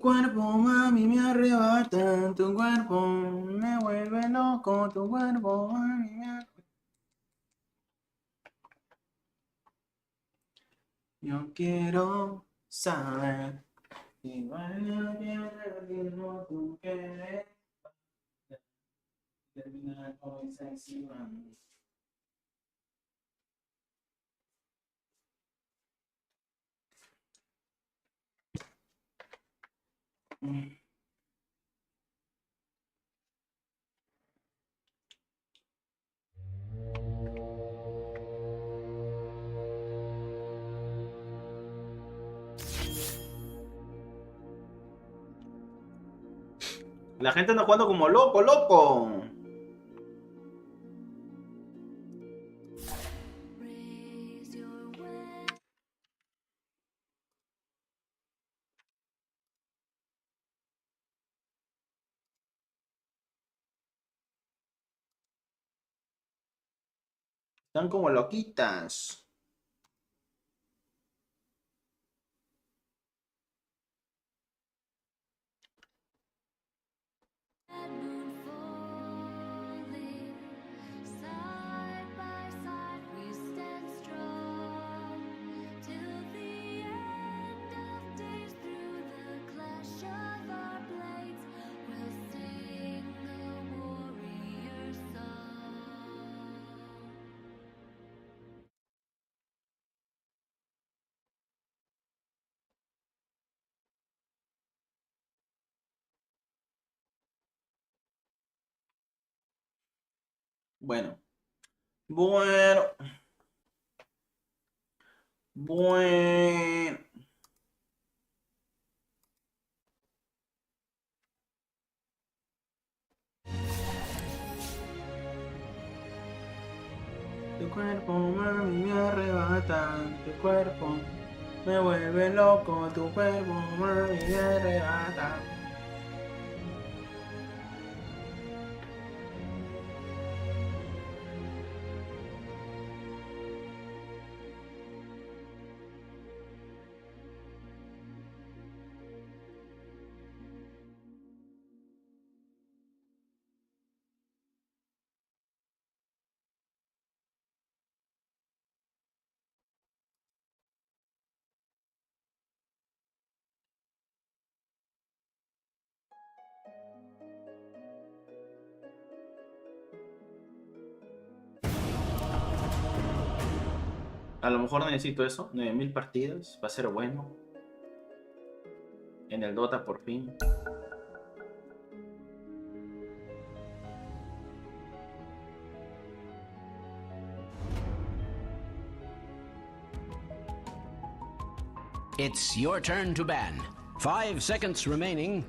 Cuerpo, mami, me arrebata, tu cuerpo me vuelve loco, tu cuerpo, mami, Yo quiero saber si vale la pena el ritmo tú quieres terminar hoy sexy, mami. La gente anda jugando como loco, loco. Están como loquitas. Bueno, bueno, bueno. Tu cuerpo, mami, me arrebata. Tu cuerpo me vuelve loco. Tu cuerpo, mami, me arrebata. A lo mejor necesito eso. 9000 partidas. Va a ser bueno. En el Dota por fin. It's your turn to ban. 5 seconds remaining.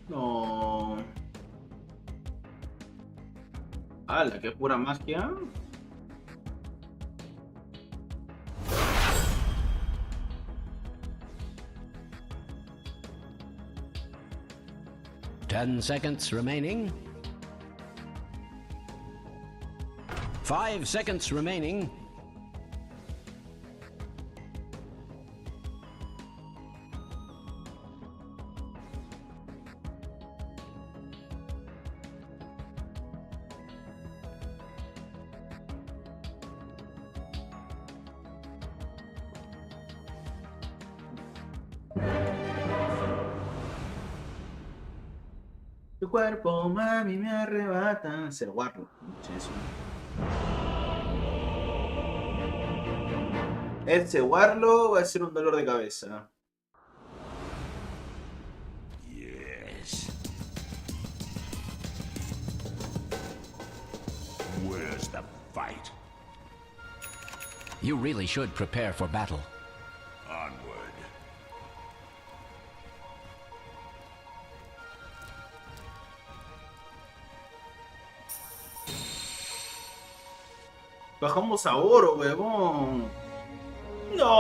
No. ¡Hala, qué pura magia! 10 seconds remaining. 5 seconds remaining. Tu cuerpo, mami, me arrebata. Ser guarro. Muchísimo. Ese Warlo va a ser un dolor de cabeza. Yes. Where's the fight? You really should prepare for battle. Onward. Bajamos a oro, huevón. No.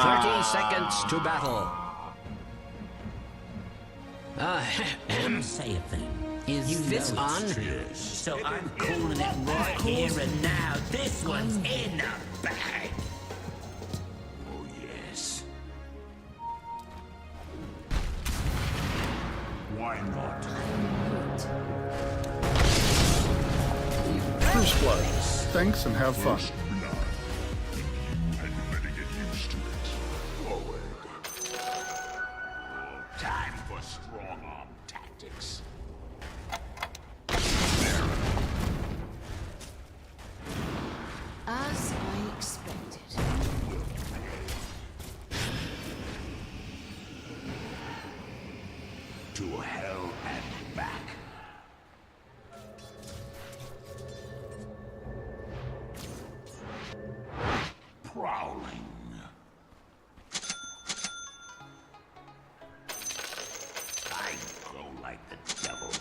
30 seconds to battle. Say a thing. Is this on? So I'm calling it right here and now. This one's in the bag. Oh, yes. Why not? First blood. Thanks and have fun. First blood. And you better get used to it. Forward. Time for strong arm tactics. As I expected. To hell and back. Prowling. I go like the devil.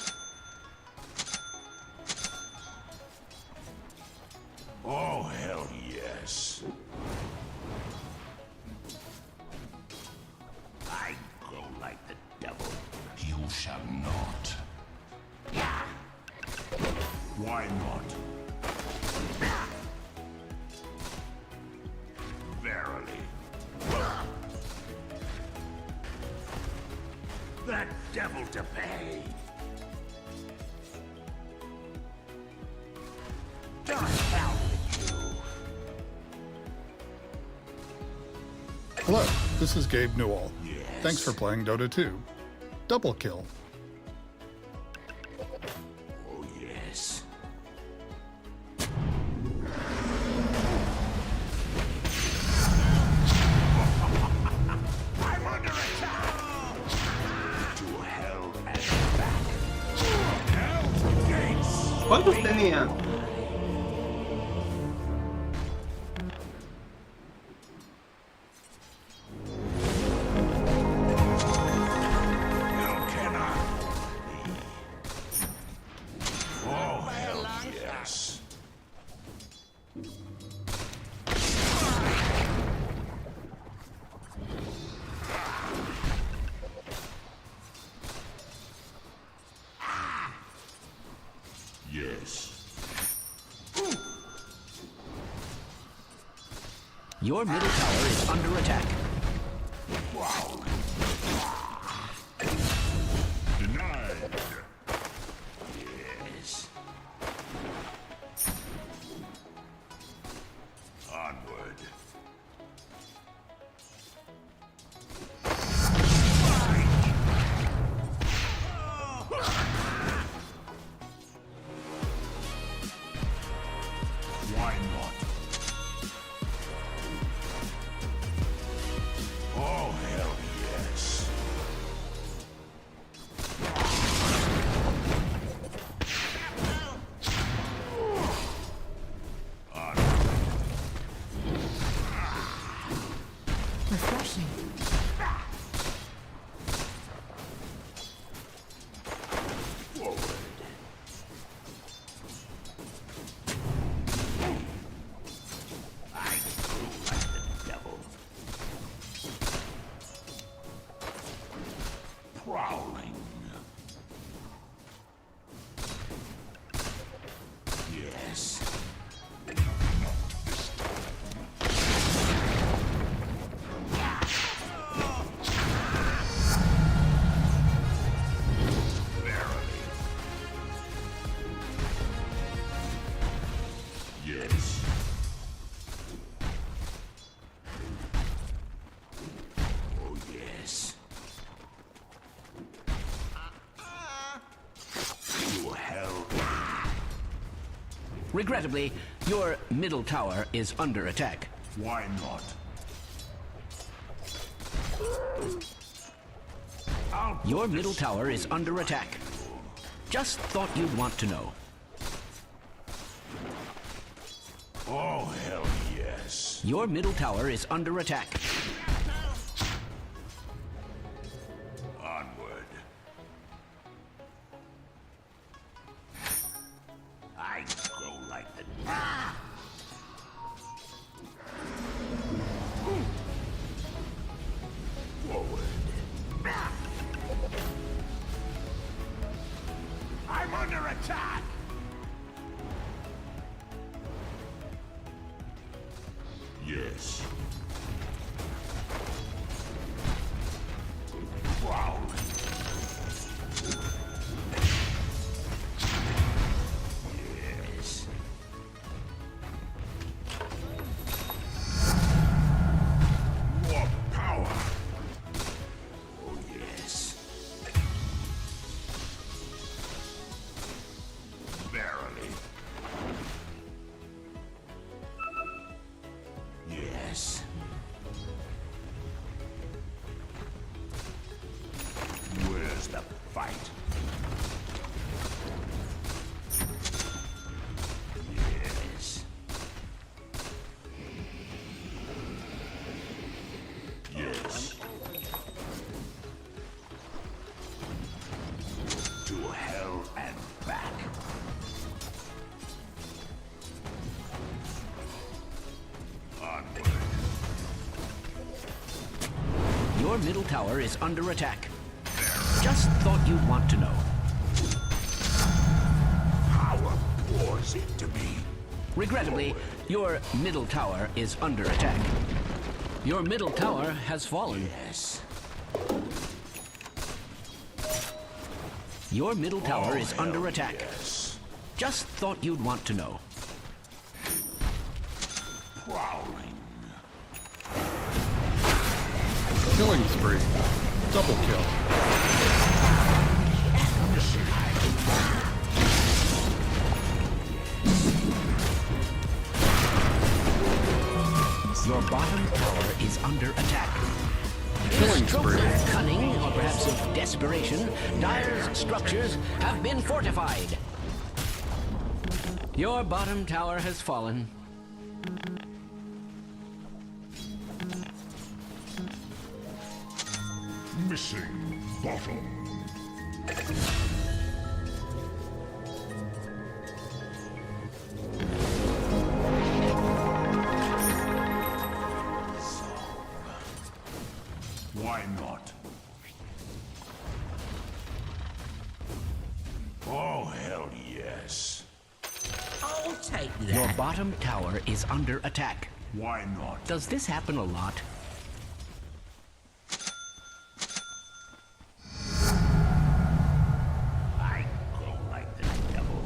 Oh, hell yes. I go like the devil. You shall not. Why not? Verily. That devil to pay. To hell with you. Hello, this is Gabe Newell. Yes. Thanks for playing Dota 2. Double kill. Oh, yes. I'm under attack. To hell and back. Hell gates. ¿Cuántos tenía? Hell cannot be. Oh, hell yes. Yes. Your middle tower is under attack. Wow. Denied. Yes. Onward. Why not? Oh, hell yes. Refreshing. Forward. I go like the devil. Prowling. Yes. Verily. Yes. Oh, yes. To hell. Regrettably, your middle tower is under attack. Why not? Your middle tower is under attack. Just thought you'd want to know. Oh, hell yes. Your middle tower is under attack. Onward. I go like I'm under attack! Yes. Wow. Yes. More power. Oh, yes. Verily. Yes. Where's the fight? Yes. Yes. To hell and back. Onward. Your middle tower is under attack. Just thought you'd want to know. Power pours into me. Regrettably, your middle tower is under attack. Your middle tower has fallen. Yes. Your middle tower is hell under attack. Yes. Just thought you'd want to know. Prowling. Killing spree. Double kill. Your bottom tower is under attack. Killing Stroke spree. of cunning, or perhaps of desperation, Dire's structures have been fortified. Your bottom tower has fallen. Missing bottom. Why not? Oh, hell yes. I'll take Your that. bottom tower is under attack. Why not? Does this happen a lot? I go like the devil.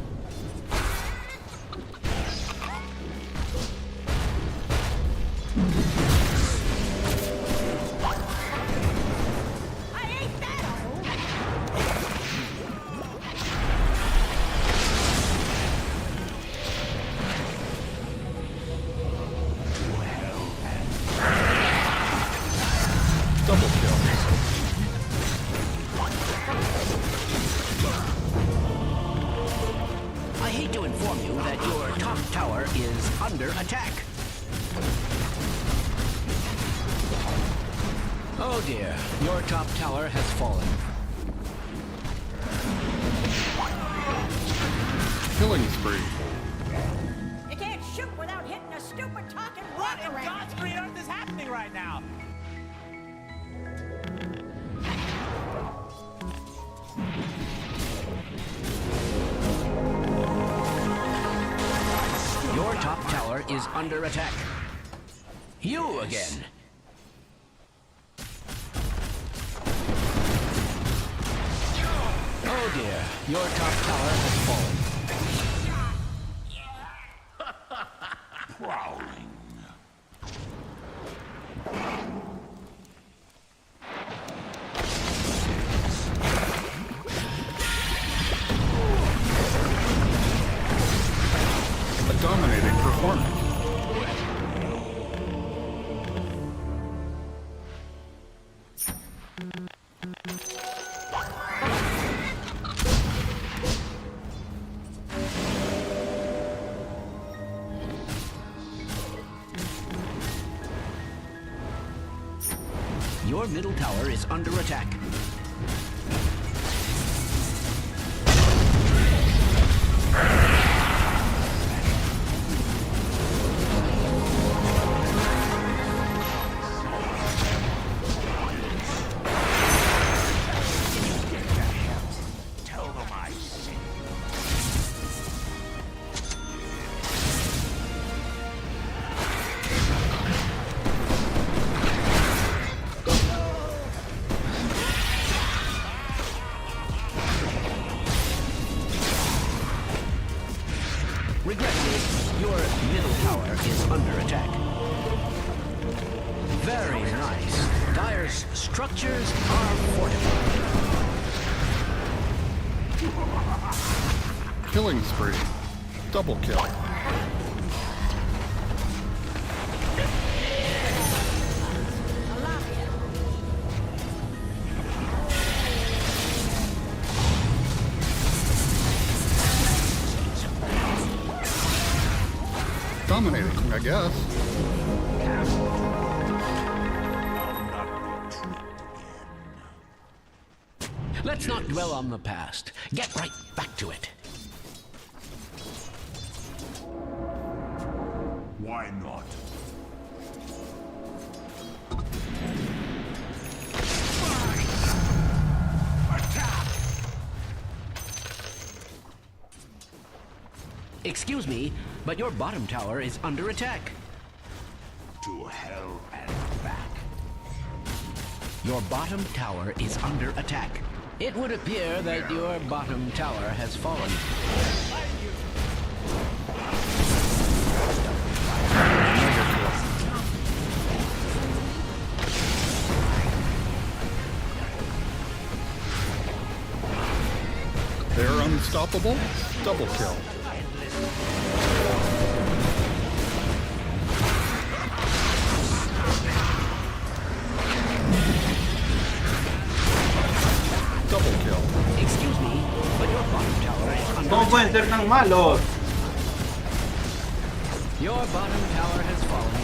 I ain't that old. Double kill. I hate to inform you that your top tower is under attack. Oh dear, your top tower has fallen. Killing spree. You can't shoot without hitting a stupid talking What rock in around. God's green earth is happening right now? Your top tower is under attack. You again. Oh dear, your top tower has fallen. Prowling. A dominating performance. Your middle tower is under attack. Regrettably, your middle tower is under attack. Very nice. Dire's structures are fortified. Killing spree. Double kill. Dominating, I guess. Let's not dwell on the past. Get right back to it. Why not? Excuse me, but your bottom tower is under attack. To hell and back. Your bottom tower is under attack. It would appear that your bottom tower has fallen. They're unstoppable. Double kill. Double kill. Excuse me, but your bottom tower is under ¿Cómo pueden ser tan malos? Your bottom tower has fallen.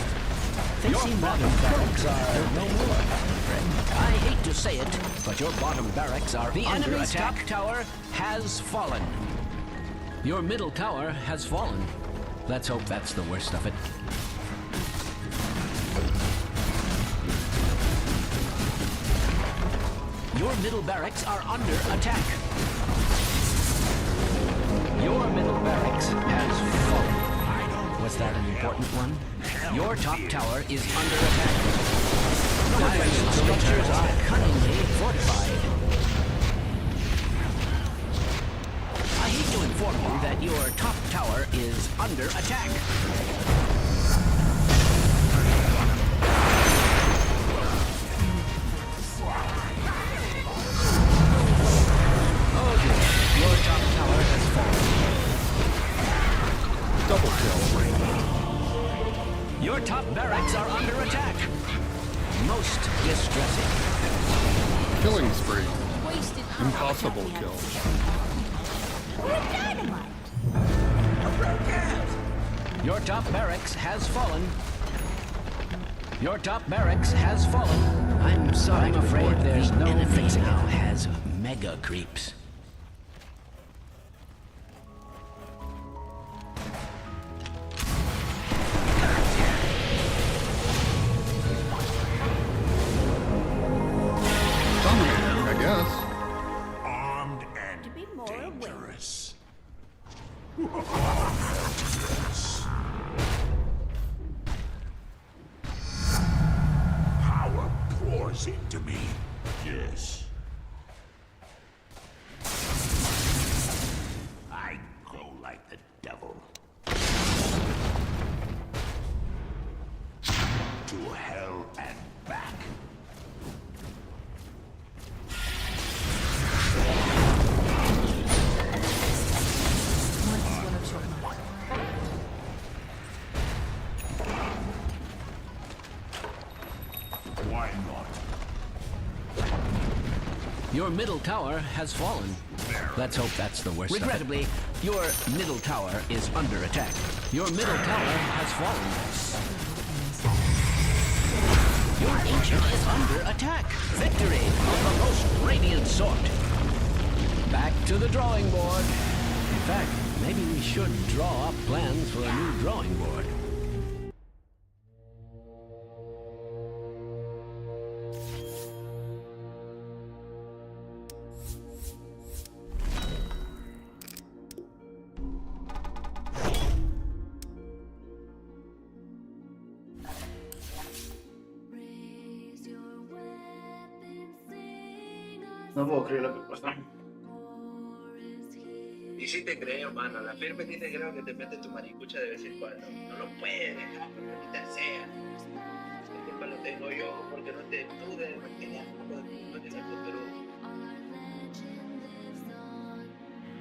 Facing bottom barracks are no more. I hate to say it, but your bottom barracks are the under enemy's attack. top tower has fallen. Your middle tower has fallen. Let's hope that's the worst of it. Your middle barracks are under attack. Your middle barracks has fallen. Was that an important one? Your top tower is under attack. Dire's structures are cunningly fortified. I hate to inform you that your top tower is under attack. Oh dear, your top tower has fallen. Double kill. Your top barracks are under attack. Most distressing. Killing spree. Wasted Impossible kill. with dynamite. Your top barracks has fallen. Your top barracks has fallen. I'm sorry, I'm afraid there's no fixing now has mega creeps. Dominating, I guess. Armed and To be more aware. dangerous. Power pours into me. Yes. I glow like the devil. To hell and back. Why not? Your middle tower has fallen. Let's hope that's the worst. Regrettably, your middle tower is under attack. Your middle tower has fallen. Your ancient is under attack. Victory of the most radiant sort. Back to the drawing board. In fact, maybe we should draw up plans for a new drawing board. No puedo creer lo que pasa. sí te creo, mano. La firme sí te creo que te metes tu maricucha de vez en cuando. No lo puedes, no, maldita sea. La culpa lo tengo yo porque no te pude mantener no tienes futuro.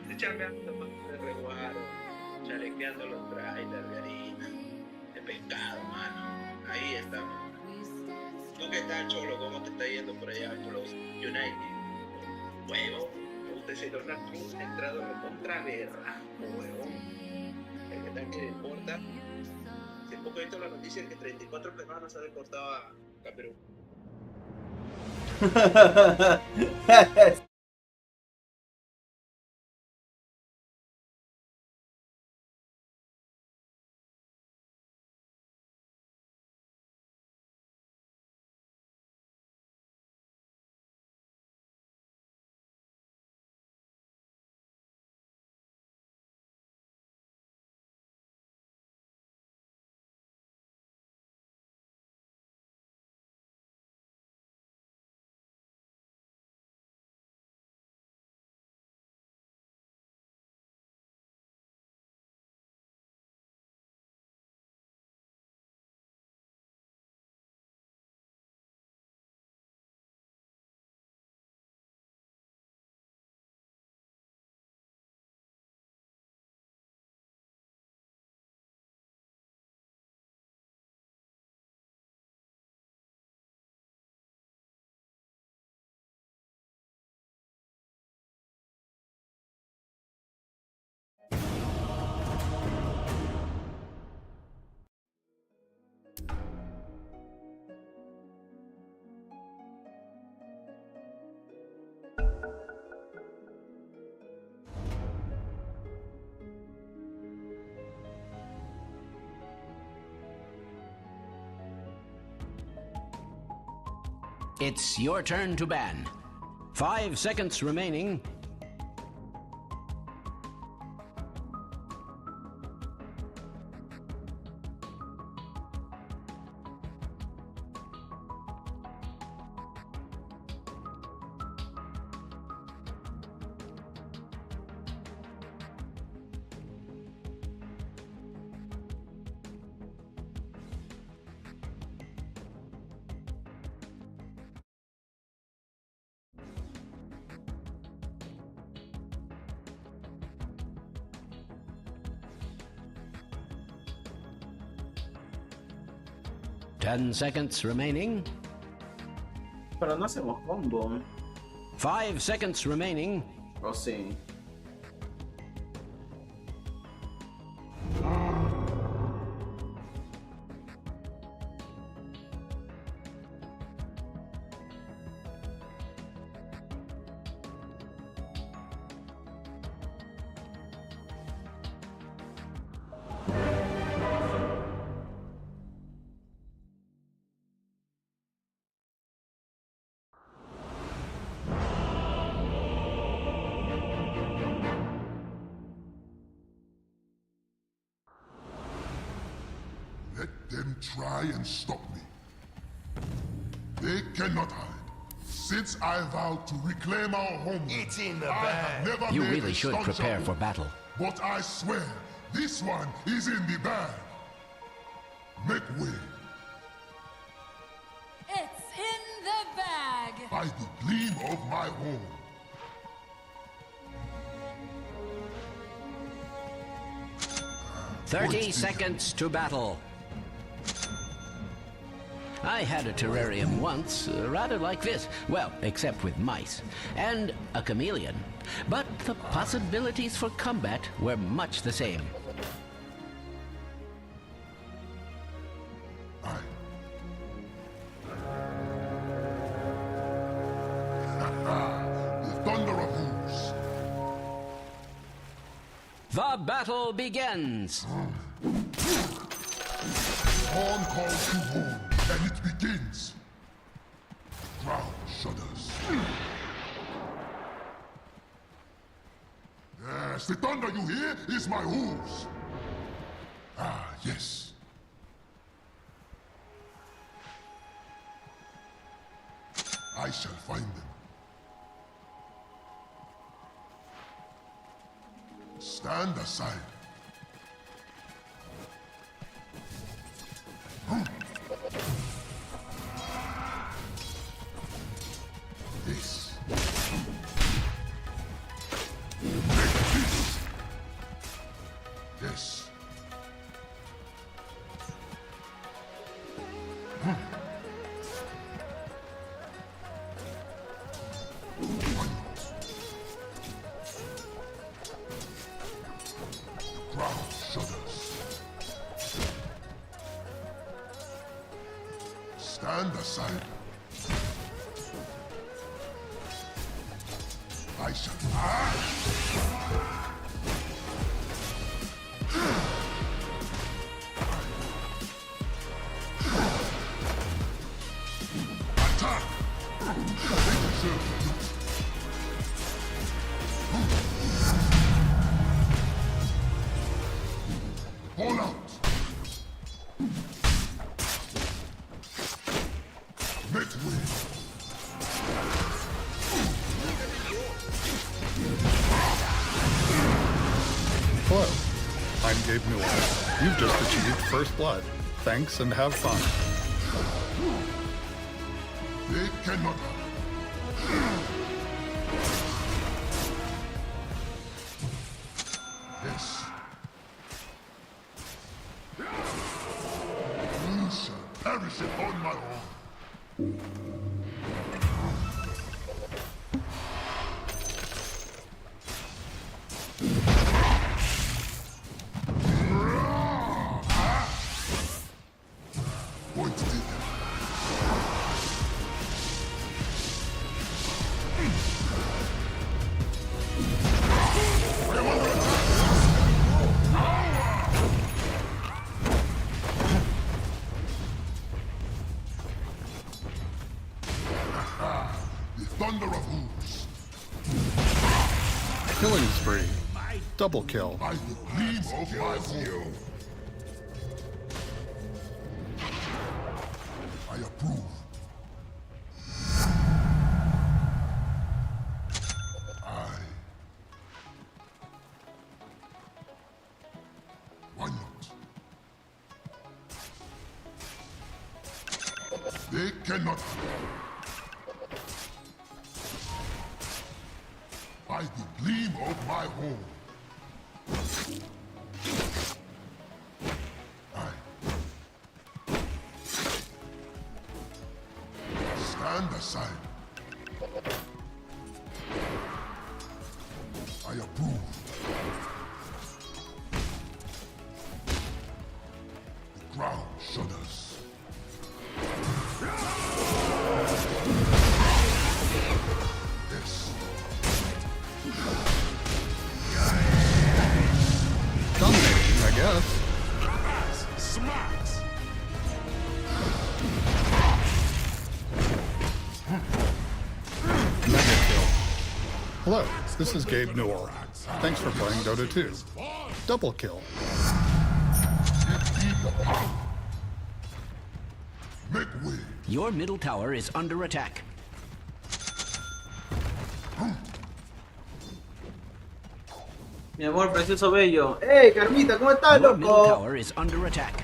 Estoy chambeando más de resguardo, chalequeando los trailers de harina, de pescado, mano. Ahí estamos. ¿Tú qué tal, Cholo? ¿Cómo te está yendo por allá con los United? Huevo, usted se lo ha entrado en contra guerra, huevo. ¿Qué tal que deporta? Hace poco he visto la noticia que 34 peruanos han deportado a Perú. It's your turn to ban. 5 seconds remaining. Ten seconds remaining. Pero no hacemos combo. 5 seconds remaining. ¿O sí? Let them try and stop me. They cannot hide. Since I vowed to reclaim our home, It's in the I bag. have never You made really a should staunch prepare outlook. for battle. But I swear, this one is in the bag. Make way It's in the bag. by the gleam of my home. 30 seconds to battle. I had a terrarium once, rather like this. Well, except with mice. And a chameleon. But the possibilities for combat were much the same. The thunder of hooves. The battle begins! Horn calls to home, and it begins. Ground shudders. Yes, the thunder you hear is my hooves. Ah, yes. I shall find them. Stand aside. This. Yes. Ground shudders. Stand aside. I shall. Attack! They deserve it. Hold out! Make way! Hello, I'm Gabe Newell. You've just achieved First Blood. Thanks and have fun. They cannot. Yes. You shall perish upon my own. Point taken. The thunder of hooves. Killing spree. Double kill. By the gleam of my home. I approve. Why not? They cannot. By the gleam of my home. Stand aside. I approve. The ground shudders. Yes. Dominating, I guess. Smacks. Mega kill. Hello, this is Gabe Newell. Thanks for playing Dota 2. Double kill. Make way. Your middle tower is under attack. Mi amor precioso bello. ¡Ey, Carmita! ¿Cómo estás, Your middle loco? tower is under attack.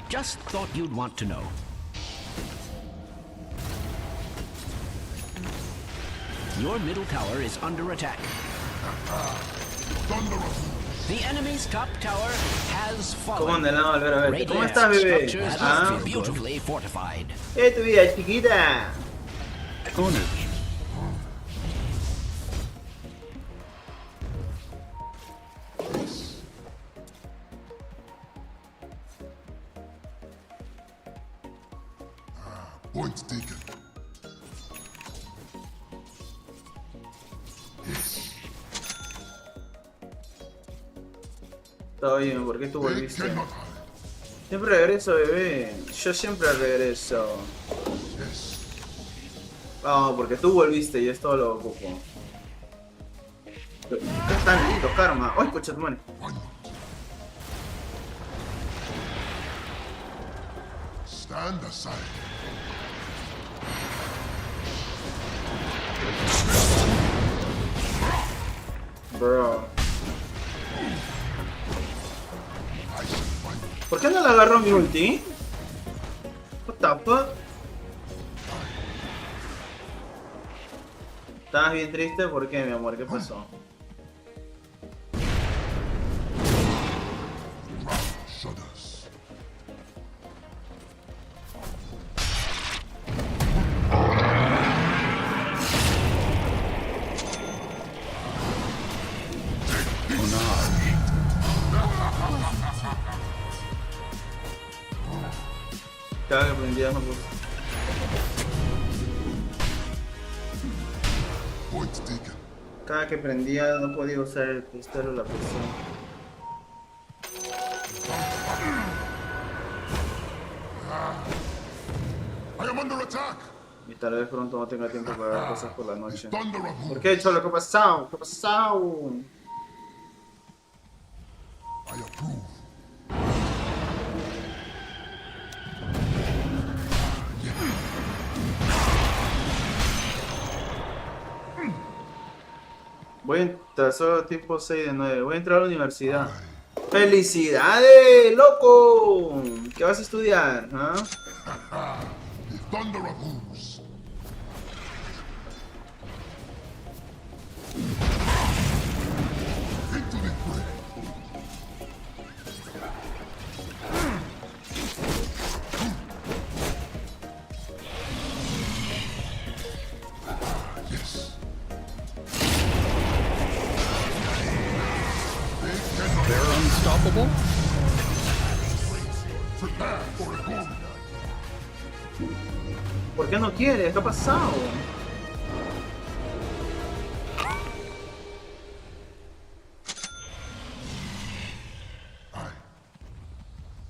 Just thought you'd want to know. Your middle tower is under attack. Thunder of The enemy's top tower has ¿Cómo fallen. andan? No, volver a verte. ¿Cómo Radiant's estás, bebé? structures Ah, must be beautifully fortified. tu vida, chiquita. Ownage. point taken. Yes. Está bien, ¿por qué tú They volviste? cannot hide. Siempre regreso, bebé. Yo siempre regreso. Yes. Vamos, porque tú volviste y esto lo ocupo. Acá están lindos, Karma. ¡Ay, coche tu madre! Why not? Stand aside. Bro. ¿Por qué no le agarró mi ulti? What the fuck? ¿Estabas bien triste? ¿Por qué, mi amor? ¿Qué pasó? Shudders. Cada que prendía no puedo. Point taken. Cada que prendía no podía usar el cristal o la presión. I am under attack. Y tal vez pronto no tenga tiempo para ver cosas por la The noche. thunder of ¿Por who? qué, Cholo? ¿Qué ha pasado? ¿Qué ha pasado? I approve. Voy a entrar solo tipo 6 de 9. Voy a entrar a la universidad. ¡Felicidades, loco! ¿Qué vas a estudiar? ¿Ah? The thunder of who's? Into the fray. Yes. They cannot They're unstoppable? prepare for a goal. ¿Por qué no quieres? ¿Qué ha pasado? Aye.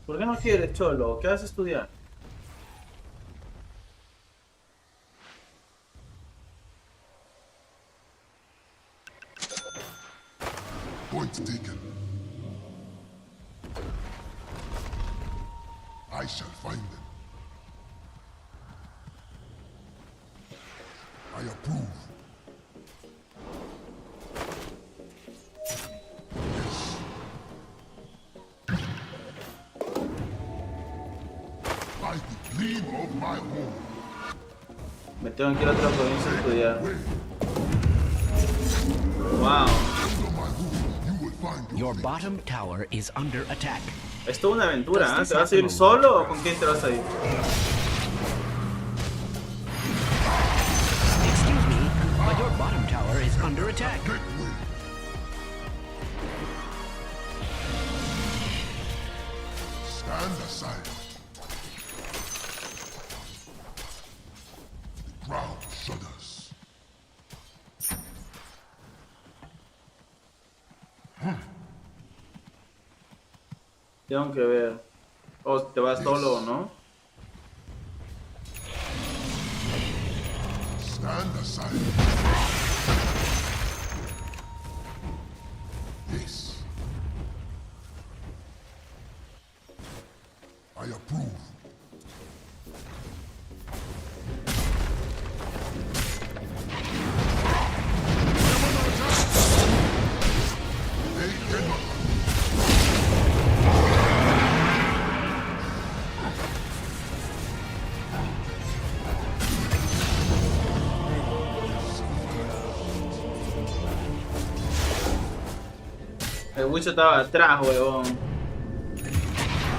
¿Por qué no quieres, Cholo? ¿Qué vas a estudiar? Point taken. I shall find them. I approve. Yes. By the gleam of my home. Me tengo que ir a otra provincia a estudiar. Way. Wow. Under my home, you will find Your place. bottom tower is under attack. Es toda una aventura, ¿eh? ¿Te vas a ir solo o con quién te vas a ir? Excuse me, but your bottom tower is under attack. Make way. Stand aside. The ground shudders. Tengo que ver. O te vas solo o no. Stand aside. Yes. I approve. They cannot. El Wicho estaba atrás, huevón.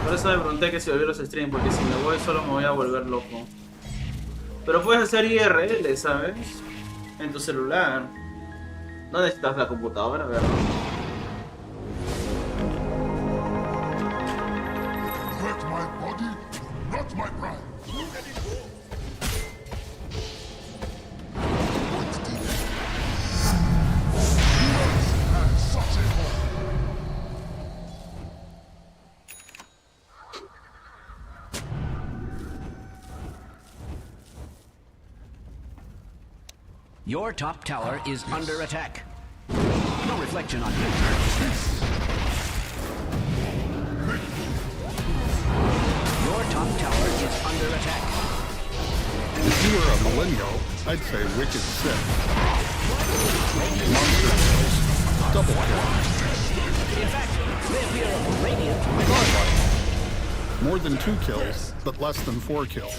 Por eso me pregunté que si volví los streams, porque si me voy solo me voy a volver loco. Pero puedes hacer IRL, ¿sabes? En tu celular. No necesitas la computadora, ¿verdad? Hurt my body, not my pride. Point taken. And such a home. Your top tower is under attack. No reflection on you. Your top tower is under attack. If you were a millennial, I'd say wicked sick. Monster kills. Double kill. In fact, they appear radiant. Godlike. More than 2 kills, but less than 4 kills.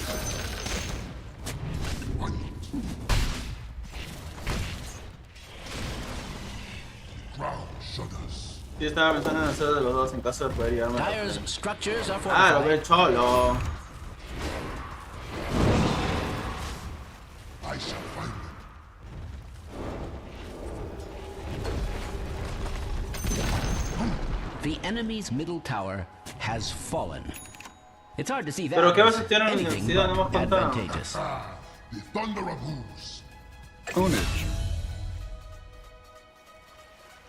Ground shudders. Yo estaba pensando en hacer de los dos en caso de poder llevarme. Dyer's structures are Ah, lo ve fortified. cholo. I shall find them. The enemy's middle tower has fallen. It's hard to see that. Pero qué vas as a estudiar en la anything universidad, no hemos but contado. advantageous. Ah, the thunder of hooves. Ownage.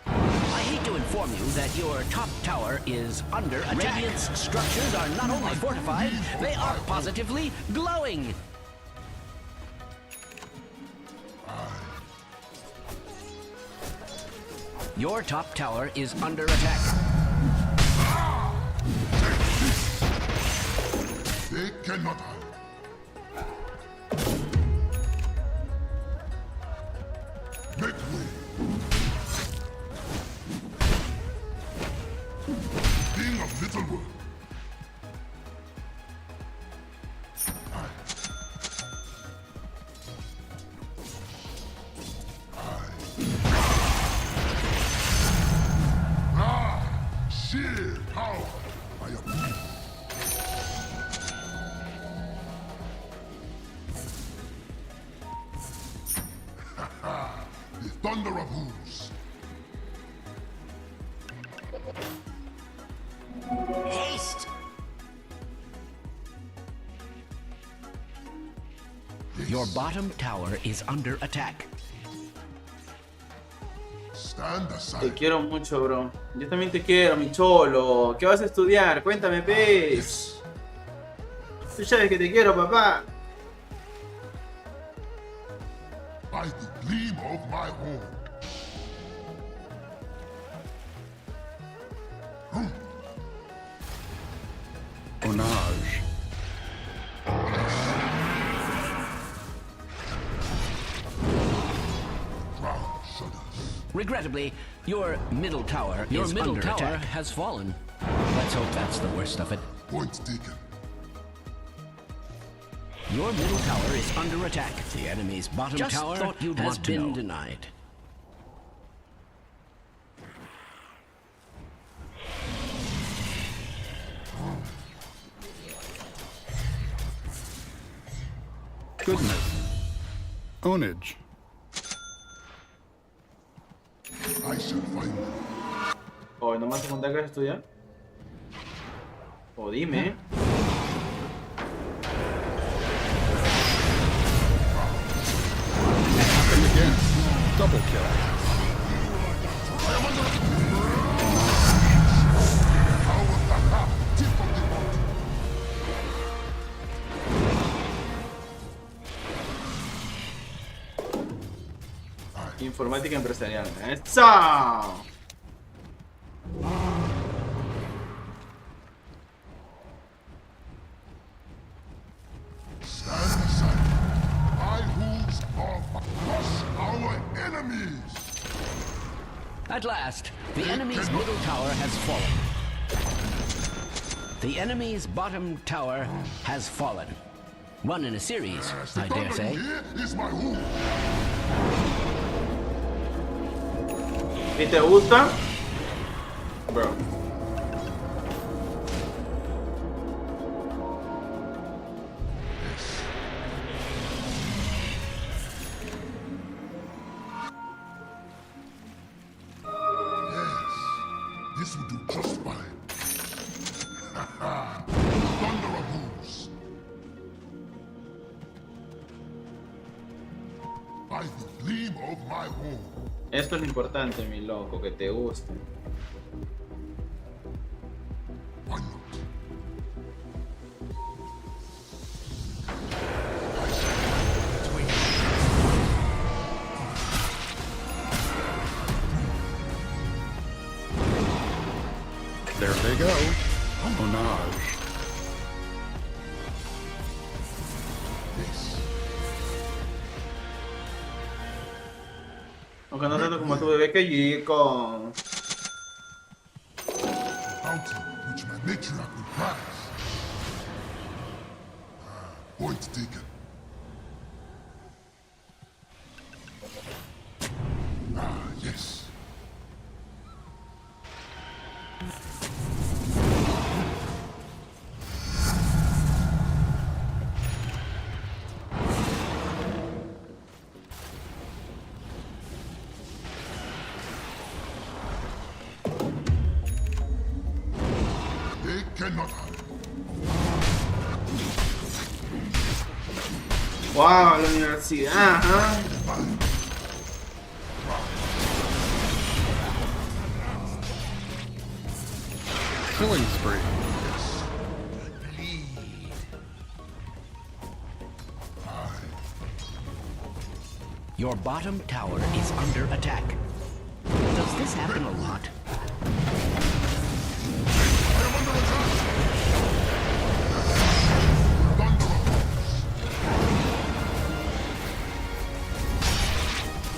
I hate to inform you that your top tower is under attack. Radiant's structures are not only fortified, they are positively glowing. Your top tower is under attack. They cannot hide. Make way. King of Little World. Sheer power. I approve. The thunder of hooves. Haste! Your bottom tower is under attack. Stand Te aside. quiero mucho, bro. Yo también te quiero, mi cholo. ¿Qué vas a estudiar? Cuéntame, pez. Tú sabes que te quiero, papá. By the gleam of my horn. Onage. Ground shudders. Regrettably, your middle tower is under attack. Has fallen. Let's hope that's the worst of it. Point taken. Your middle tower is under attack. The enemy's bottom Just tower thought you'd has want to been know. denied. Goodness. Ownage. I shall find them. Hoy no me vas a contar que vas a estudiar. O dime. And again. Double kill. Tip of the mountain. Informática empresarial. ¡Eso! Stand aside. My hooves are crush our enemies. At last, the enemy's middle tower has fallen. The enemy's bottom tower has fallen. One in a series, As the I dare thunder say. here is my hoof. ¿Y te gusta? Bro. This will do just fine. Thunder of hooves. By the gleam of my horn. Esto es lo importante, mi loco, que te guste. Why not? There they go. Onage. Yes. Aunque no tanto como tu bebé que chico. Bounty which my matriarch will prize. Point taken. Ah, yes. They cannot hide. Wow, la universidad, ¿ah? Killing spree. Your bottom tower is under attack. Does this happen a lot?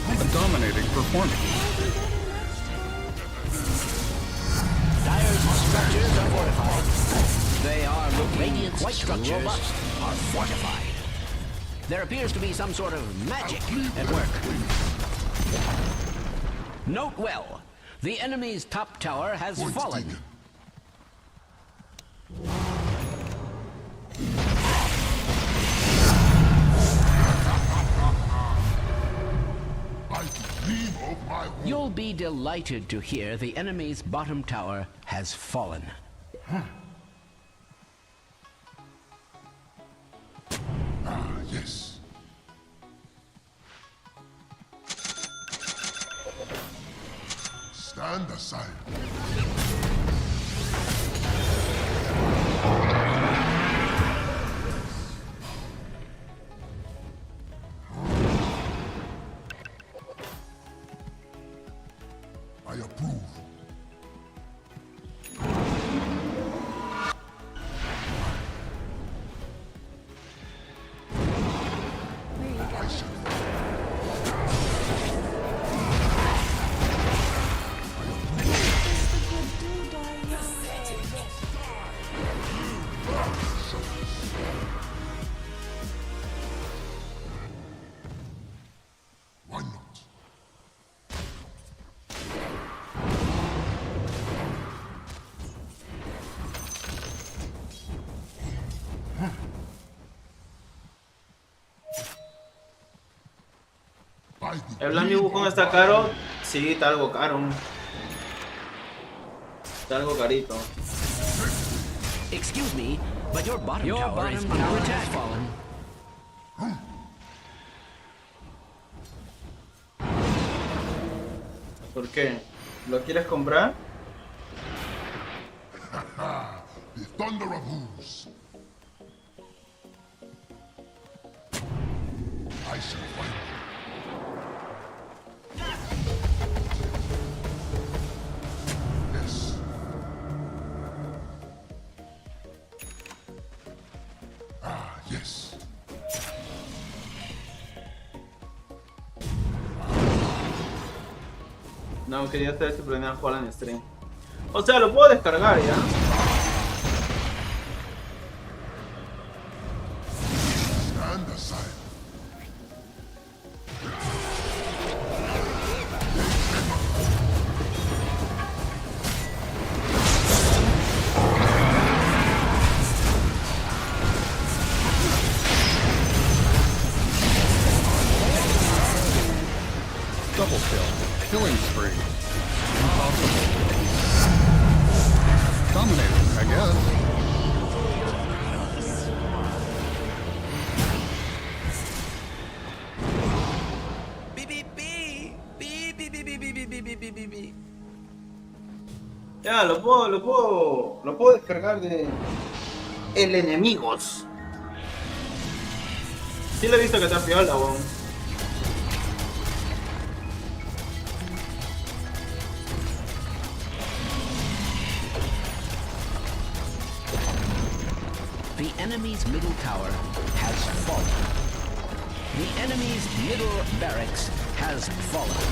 A dominating performance. Dire's structures are fortified. They are looking quite structures robust. Are fortified. There appears to be some sort of magic at work. Note well, the enemy's top tower has Point fallen. taken. I dream of my home. You'll be delighted to hear the enemy's bottom tower has fallen. Ah, yes. Stand aside. I approve. I shall. Why not? By the El Blandy Wukong está caro. Sí, está algo caro. Está algo carito. Excuse me, but your bottom tower is under attack. Fallen. ¿Por qué? ¿Lo quieres comprar? The thunder of hooves. I shall fight. Yes. Ah, yes. No, quería hacer este problema de jugar en stream. O sea, lo puedo descargar ya. Stand aside. Double kill. Killing spree. Impossible. Dominating, I guess. Ya, lo puedo descargar de el enemigos. Sí lo he visto que está piola, weón. The enemy's middle tower has fallen. The enemy's middle barracks has fallen.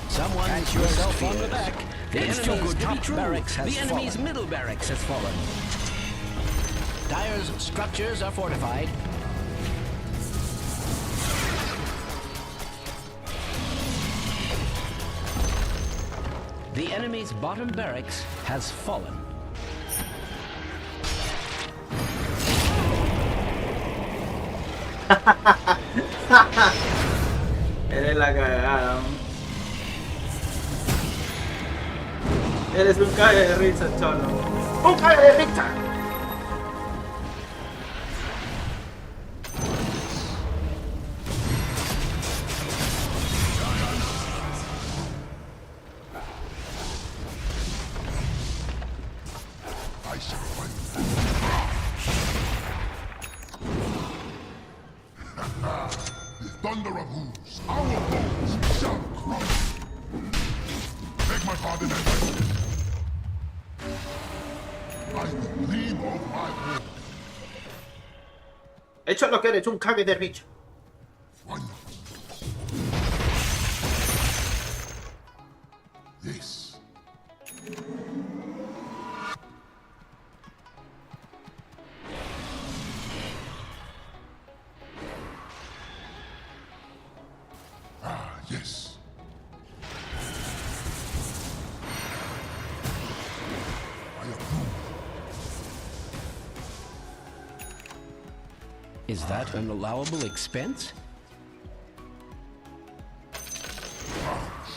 Someone pat yourself on the back. The enemy's top barracks has fallen. The enemy's middle barracks has fallen. Dire's structures are fortified. The enemy's bottom barracks has fallen. Eres la cagada. Eres un cague de risa, cholo. ¡Un cague de risa! I shall fight. The thunder of hooves, our bones shall crumble. Beg my pardon, I will gleam of my war. Hecho lo que eres, un cague de risa. One. Yes. Ah, yes. I approve. Is that an allowable expense?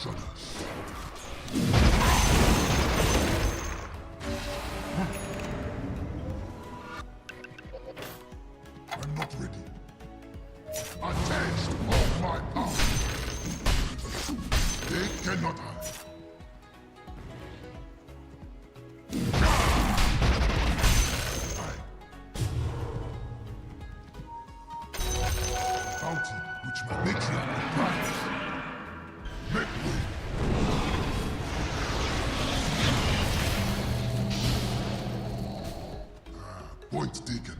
Shudders. I'm not ready. A taste of my power. They cannot hide. Fountain which my matriarch will prize. Make way. Point taken.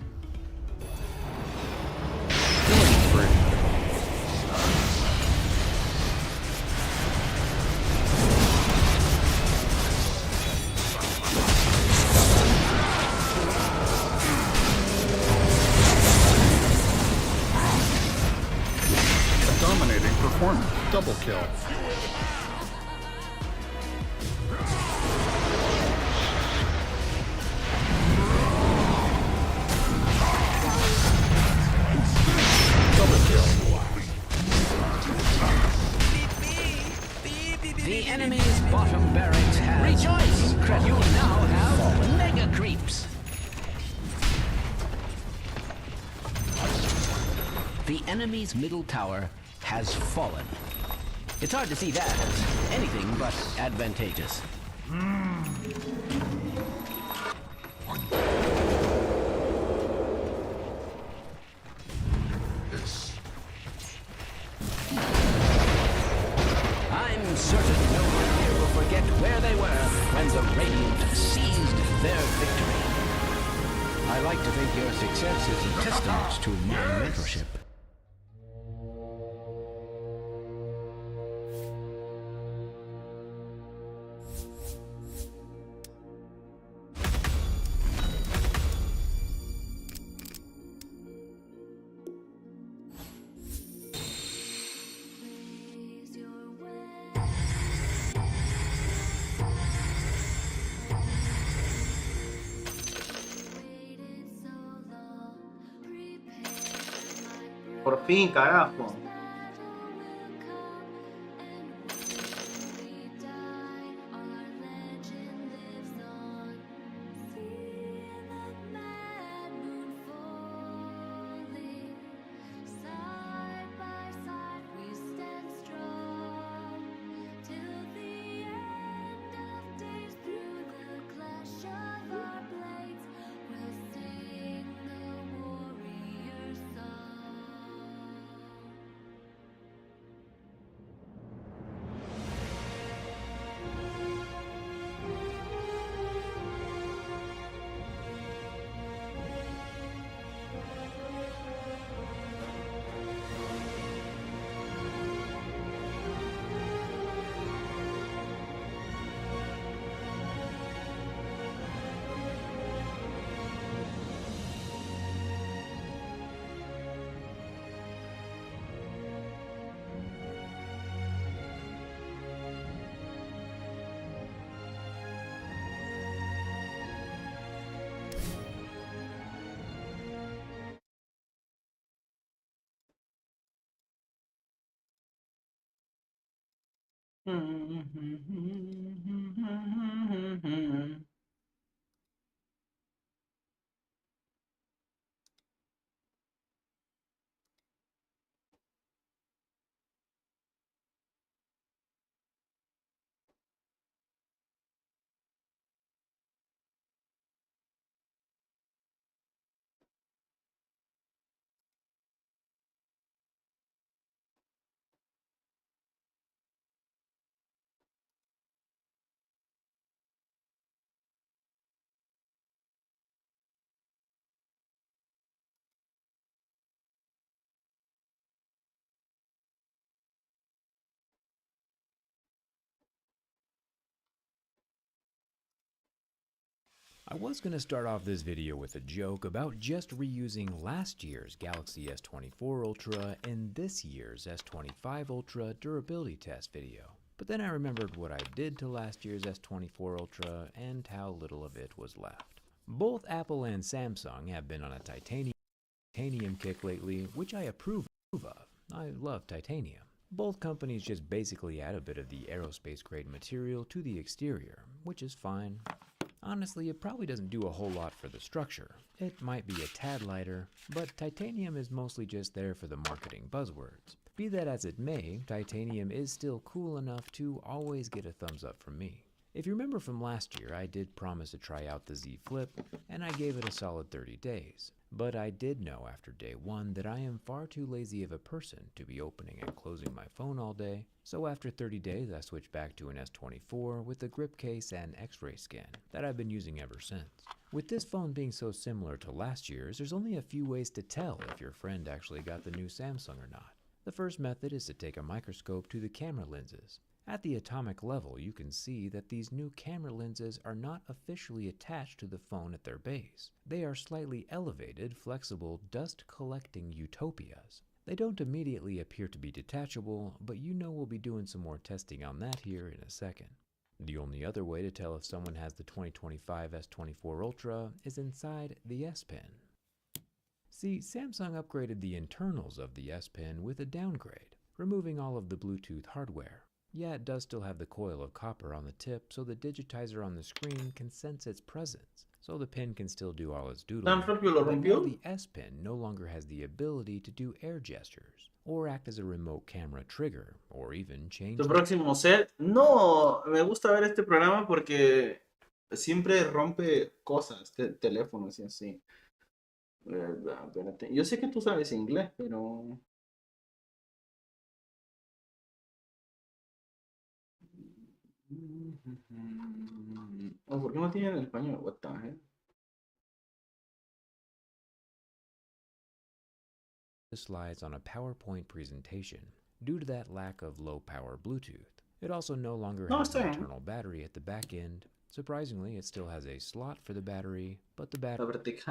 A dominating performance. Double kill. Double kill. The enemy's bottom barracks has... Rejoice! You now have mega creeps. The enemy's middle tower has fallen. It's hard to see that as anything but advantageous. Yes. I'm certain no one here will forget where they were when the Radiant seized their victory. I like to think your success is a testament to my mentorship. Por fin, carajo. I was going to start off this video with a joke about just reusing last year's Galaxy S24 Ultra in this year's S25 Ultra durability test video. But then I remembered what I did to last year's S24 Ultra and how little of it was left. Both Apple and Samsung have been on a titanium kick lately, which I approve of. I love titanium. Both companies just basically add a bit of the aerospace grade material to the exterior, which is fine. Honestly, it probably doesn't do a whole lot for the structure. It might be a tad lighter, but titanium is mostly just there for the marketing buzzwords. Be that as it may, titanium is still cool enough to always get a thumbs up from me. If you remember from last year, I did promise to try out the Z Flip, and I gave it a solid 30 days. But I did know after day 1 that I am far too lazy of a person to be opening and closing my phone all day, so after 30 days I switched back to an S24 with a grip case and x-ray scan that I've been using ever since. With this phone being so similar to last year's, there's only a few ways to tell if your friend actually got the new Samsung or not. The first method is to take a microscope to the camera lenses. At the atomic level, you can see that these new camera lenses are not officially attached to the phone at their base. They are slightly elevated, flexible, dust-collecting utopias. They don't immediately appear to be detachable, but you know we'll be doing some more testing on that here in a second. The only other way to tell if someone has the 2025 S24 Ultra is inside the S Pen. See, Samsung upgraded the internals of the S Pen with a downgrade, removing all of the Bluetooth hardware. Yeah, it does still have the coil of copper on the tip, so the digitizer on the screen can sense its presence, so the pen can still do all its doodling. But now the S Pen no longer has the ability to do air gestures, or act as a remote camera trigger, or even change... Tu próximo set. No, me gusta ver este programa porque siempre rompe cosas, teléfonos y así. Espérate. Yo sé que tú sabes inglés, pero... Oh, ¿por qué no tienen en español? What the hell? Slides on a PowerPoint presentation due to that lack of low-power Bluetooth. It also no longer has an internal battery at the back end. Surprisingly, it still has a slot for the battery, but the batteries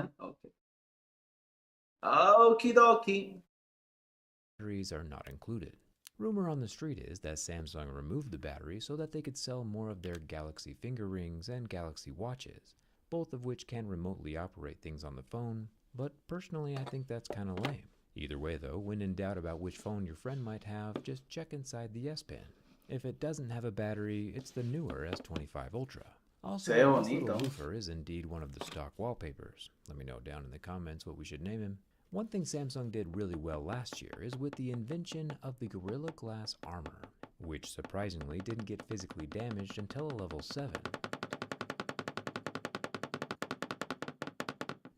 are not included. Rumor on the street is that Samsung removed the battery so that they could sell more of their Galaxy finger rings and Galaxy watches, both of which can remotely operate things on the phone, but personally I think that's kinda lame. Either way though, when in doubt about which phone your friend might have, just check inside the S Pen. If it doesn't have a battery, it's the newer S25 Ultra. Also, this little woofer is indeed one of the stock wallpapers. Let me know down in the comments what we should name him. One thing Samsung did really well last year is with the invention of the Gorilla Glass armor, which surprisingly didn't get physically damaged until a level 7.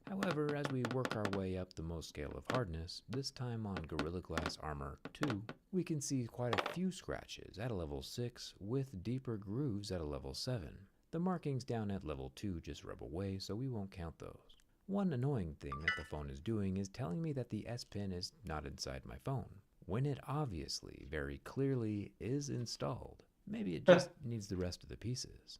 However, as we work our way up the most scale of hardness, this time on Gorilla Glass Armor 2, we can see quite a few scratches at a level 6 with deeper grooves at a level 7. The markings down at level 2 just rub away, so we won't count those. One annoying thing that the phone is doing is telling me that the S Pen is not inside my phone, when it obviously, very clearly, is installed. Maybe it just needs the rest of the pieces.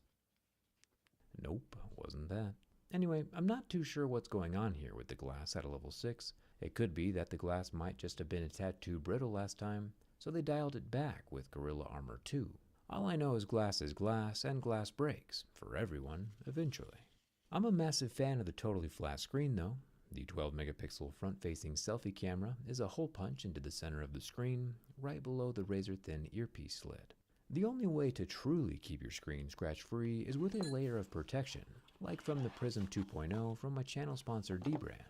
Nope, wasn't that. Anyway, I'm not too sure what's going on here with the glass at a level 6. It could be that the glass might just have been a tad too brittle last time, so they dialed it back with Gorilla Armor 2. All I know is glass, and glass breaks, for everyone, eventually. I'm a massive fan of the totally flat screen though. The 12 megapixel front-facing selfie camera is a hole punch into the center of the screen, right below the razor-thin earpiece slit. The only way to truly keep your screen scratch-free is with a layer of protection, like from the Prism 2.0 from my channel sponsor D-Brand.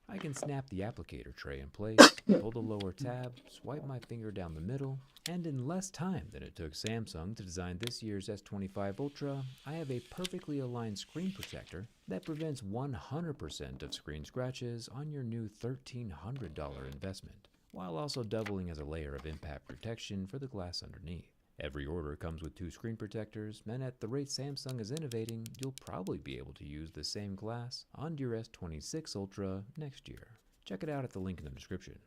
I can snap the applicator tray in place, pull the lower tab, swipe my finger down the middle, and in less time than it took Samsung to design this year's S25 Ultra, I have a perfectly aligned screen protector that prevents 100% of screen scratches on your new $1,300 investment, while also doubling as a layer of impact protection for the glass underneath. Every order comes with 2 screen protectors, and at the rate Samsung is innovating, you'll probably be able to use the same glass on your S26 Ultra next year. Check it out at the link in the description.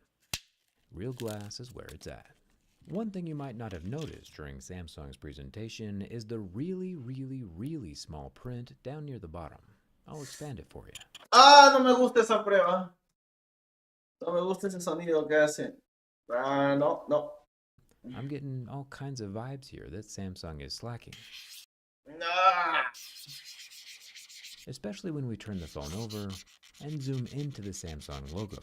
Real glass is where it's at. One thing you might not have noticed during Samsung's presentation is the really small print down near the bottom. I'll expand it for you. Ah, no me gusta esa prueba. No me gusta ese sonido que hace. Ah, no. I'm getting all kinds of vibes here that Samsung is slacking. Nah. Especially when we turn the phone over and zoom into the Samsung logo.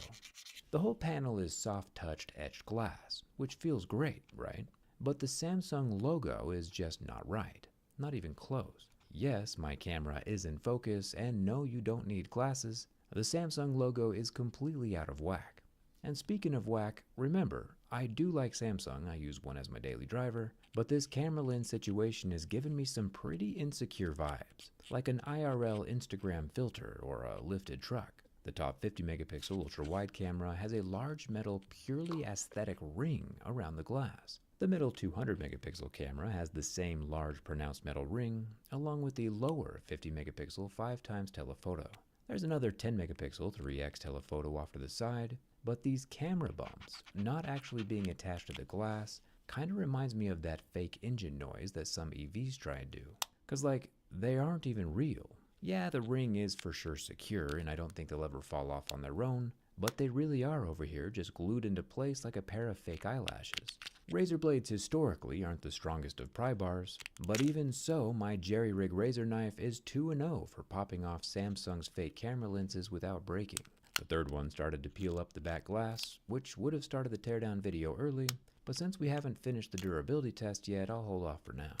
The whole panel is soft-touched etched glass, which feels great, right? But the Samsung logo is just not right, not even close. Yes, my camera is in focus, and no, you don't need glasses. The Samsung logo is completely out of whack. And speaking of whack, remember, I do like Samsung, I use one as my daily driver, but this camera lens situation is giving me some pretty insecure vibes, like an IRL Instagram filter or a lifted truck. The top 50 megapixel ultra-wide camera has a large metal purely aesthetic ring around the glass. The middle 200 megapixel camera has the same large pronounced metal ring, along with the lower 50 megapixel 5x telephoto. There's another 10 megapixel 3x telephoto off to the side, but these camera bumps, not actually being attached to the glass, kinda reminds me of that fake engine noise that some EVs try and do. Cause like, they aren't even real. Yeah, the ring is for sure secure, and I don't think they'll ever fall off on their own, but they really are over here just glued into place like a pair of fake eyelashes. Razor blades historically aren't the strongest of pry bars, but even so, my jerry-rig razor knife is 2-0 for popping off Samsung's fake camera lenses without breaking. The third one started to peel up the back glass, which would have started the teardown video early, but since we haven't finished the durability test yet, I'll hold off for now.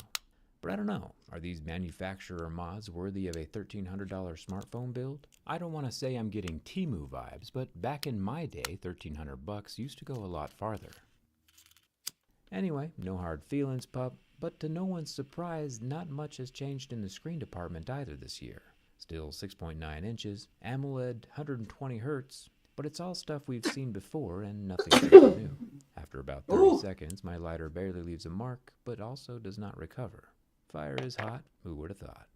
But I don't know, are these manufacturer mods worthy of a $1,300 smartphone build? I don't want to say I'm getting Temu vibes, but back in my day, $1,300 used to go a lot farther. Anyway, no hard feelings, pup, but to no one's surprise, not much has changed in the screen department either this year. Still 6.9 inches, AMOLED, 120 Hz, but it's all stuff we've seen before and nothing super new. After about 30 seconds, my lighter barely leaves a mark, but also does not recover. Fire is hot, who would have thought?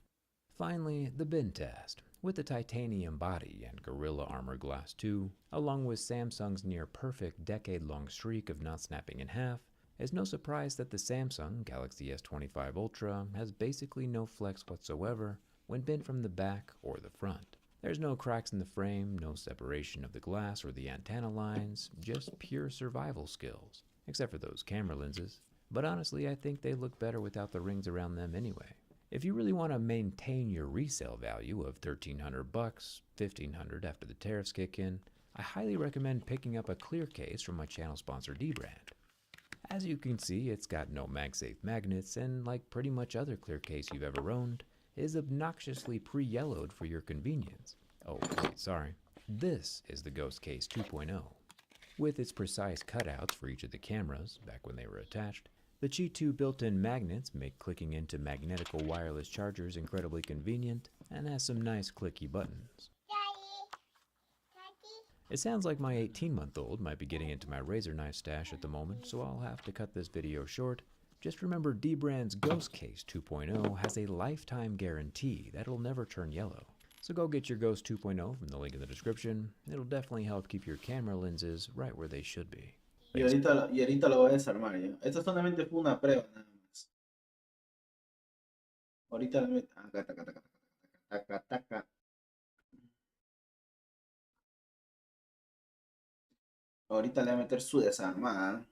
Finally, the bin test. With the titanium body and Gorilla Armor Glass 2, along with Samsung's near-perfect decade-long streak of not snapping in half, it's no surprise that the Samsung Galaxy S25 Ultra has basically no flex whatsoever when bent from the back or the front. There's no cracks in the frame, no separation of the glass or the antenna lines, just pure survival skills, except for those camera lenses. But honestly, I think they look better without the rings around them anyway. If you really want to maintain your resale value of $1,300, $1,500 after the tariffs kick in, I highly recommend picking up a clear case from my channel sponsor D-Brand. As you can see, it's got no MagSafe magnets, and like pretty much other clear case you've ever owned, is obnoxiously pre-yellowed for your convenience. Oh, wait, sorry. This is the Ghost Case 2.0. With its precise cutouts for each of the cameras, back when they were attached, the Qi 2 built-in magnets make clicking into magnetical wireless chargers incredibly convenient, and has some nice clicky buttons. It sounds like my 18-month-old might be getting into my razor knife stash at the moment, so I'll have to cut this video short. Just remember D-Brand's Ghost Case 2.0 has a lifetime guarantee that'll never turn yellow. So go get your Ghost 2.0 from the link in the description. It'll definitely help keep your camera lenses right where they should be. Y ahorita lo voy a desarmar yo. Esto solamente fue una prueba nada más. Ahorita le meto. Taca. Ahorita le voy a meter su desarmada.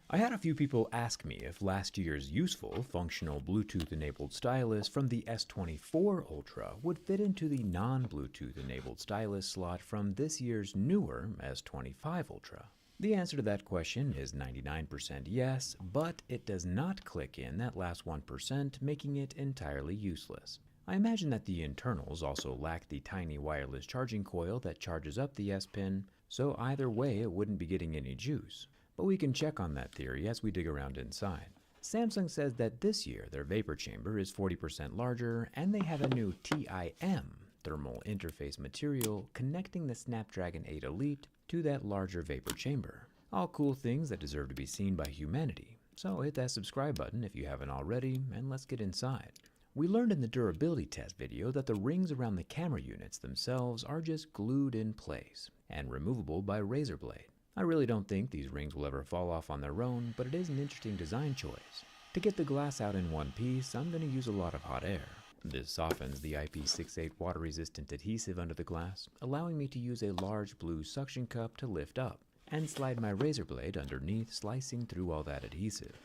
I had a few people ask me if last year's useful, functional Bluetooth-enabled stylus from the S24 Ultra would fit into the non-Bluetooth-enabled stylus slot from this year's newer S25 Ultra. The answer to that question is 99% yes, but it does not click in that last 1%, making it entirely useless. I imagine that the internals also lack the tiny wireless charging coil that charges up the S Pen, so either way it wouldn't be getting any juice. But we can check on that theory as we dig around inside. Samsung says that this year their vapor chamber is 40% larger, and they have a new TIM thermal interface material connecting the Snapdragon 8 Elite to that larger vapor chamber. All cool things that deserve to be seen by humanity. So hit that subscribe button if you haven't already, and let's get inside. We learned in the durability test video that the rings around the camera units themselves are just glued in place and removable by razor blade. I really don't think these rings will ever fall off on their own, but it is an interesting design choice. To get the glass out in one piece, I'm going to use a lot of hot air. This softens the IP68 water-resistant adhesive under the glass, allowing me to use a large blue suction cup to lift up and slide my razor blade underneath, slicing through all that adhesive.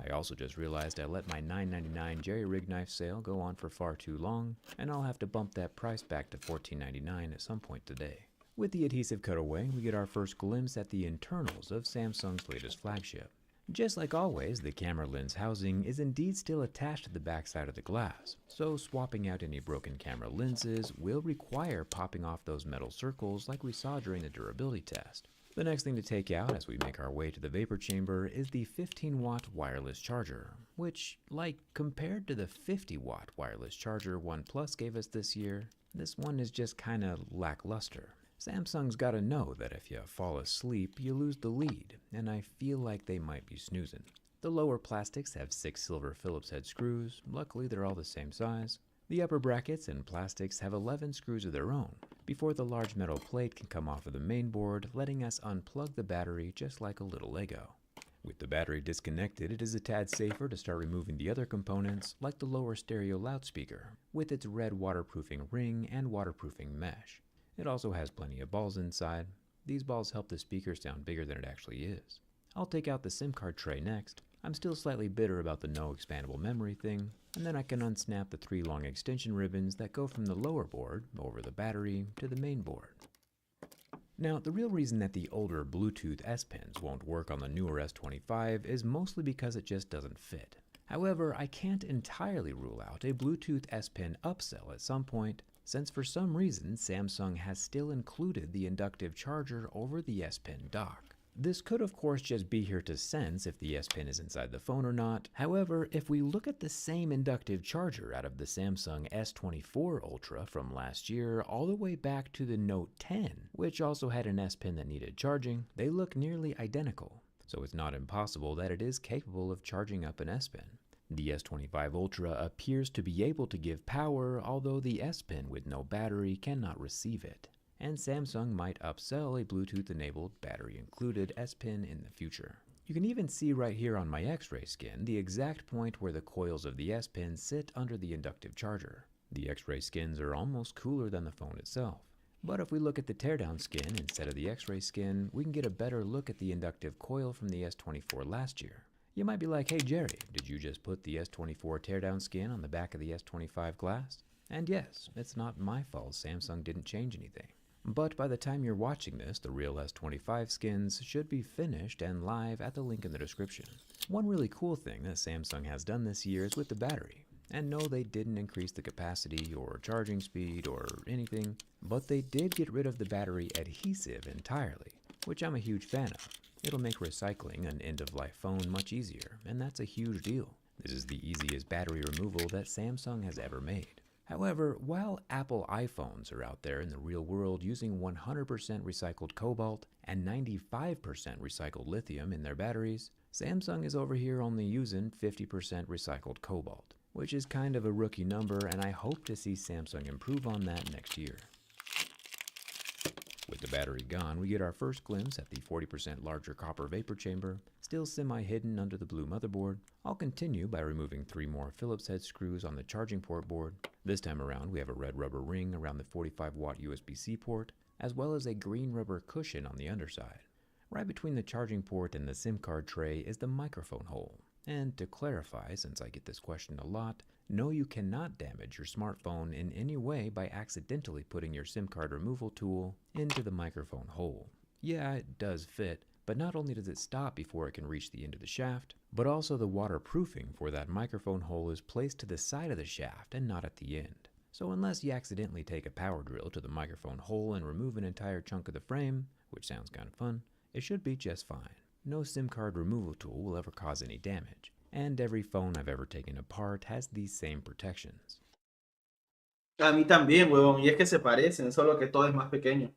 I also just realized I let my $9.99 jerry rig knife sale go on for far too long, and I'll have to bump that price back to $14.99 at some point today. With the adhesive cut away, we get our first glimpse at the internals of Samsung's latest flagship. Just like always, the camera lens housing is indeed still attached to the backside of the glass, so swapping out any broken camera lenses will require popping off those metal circles like we saw during the durability test. The next thing to take out as we make our way to the vapor chamber is the 15-watt wireless charger, which, like compared to the 50-watt wireless charger OnePlus gave us this year, this one is just kinda lackluster. Samsung's gotta know that if you fall asleep, you lose the lead, and I feel like they might be snoozing. The lower plastics have 6 silver Phillips head screws, luckily they're all the same size. The upper brackets and plastics have 11 screws of their own, before the large metal plate can come off of the main board, letting us unplug the battery just like a little Lego. With the battery disconnected, it is a tad safer to start removing the other components, like the lower stereo loudspeaker, with its red waterproofing ring and waterproofing mesh. It also has plenty of balls inside. These balls help the speaker sound bigger than it actually is. I'll take out the SIM card tray next. I'm still slightly bitter about the no expandable memory thing, and then I can unsnap the 3 long extension ribbons that go from the lower board, over the battery, to the main board. Now, the real reason that the older Bluetooth S Pens won't work on the newer S25 is mostly because it just doesn't fit. However, I can't entirely rule out a Bluetooth S Pen upsell at some point, since for some reason Samsung has still included the inductive charger over the S Pen dock. This could of course just be here to sense if the S Pen is inside the phone or not. However, if we look at the same inductive charger out of the Samsung S24 Ultra from last year all the way back to the Note 10, which also had an S Pen that needed charging, they look nearly identical. So it's not impossible that it is capable of charging up an S Pen. The S25 Ultra appears to be able to give power, although the S Pen with no battery cannot receive it. And Samsung might upsell a Bluetooth-enabled, battery-included S Pen in the future. You can even see right here on my X-ray skin the exact point where the coils of the S Pen sit under the inductive charger. The X-ray skins are almost cooler than the phone itself. But if we look at the teardown skin instead of the X-ray skin, we can get a better look at the inductive coil from the S24 last year. You might be like, hey Jerry, did you just put the S24 teardown skin on the back of the S25 glass? And yes, it's not my fault Samsung didn't change anything. But by the time you're watching this, the real S25 skins should be finished and live at the link in the description. One really cool thing that Samsung has done this year is with the battery. And no, they didn't increase the capacity or charging speed or anything, but they did get rid of the battery adhesive entirely, which I'm a huge fan of. It'll make recycling an end-of-life phone much easier, and that's a huge deal. This is the easiest battery removal that Samsung has ever made. However, while Apple iPhones are out there in the real world using 100% recycled cobalt and 95% recycled lithium in their batteries, Samsung is over here only using 50% recycled cobalt, which is kind of a rookie number, and I hope to see Samsung improve on that next year. With the battery gone, we get our first glimpse at the 40% larger copper vapor chamber, still semi-hidden under the blue motherboard. I'll continue by removing 3 more Phillips head screws on the charging port board. This time around, we have a red rubber ring around the 45-watt USB-C port, as well as a green rubber cushion on the underside. Right between the charging port and the SIM card tray is the microphone hole. And to clarify, since I get this question a lot, no, you cannot damage your smartphone in any way by accidentally putting your SIM card removal tool into the microphone hole. Yeah, it does fit, But not only does it stop before it can reach the end of the shaft, but also the waterproofing for that microphone hole is placed to the side of the shaft and not at the end. So unless you accidentally take a power drill to the microphone hole and remove an entire chunk of the frame, which sounds kind of fun, it should be just fine. No SIM card removal tool will ever cause any damage, and every phone I've ever taken apart has these same protections. A mí también, huevón, y es que se parecen, solo que todo es más pequeño.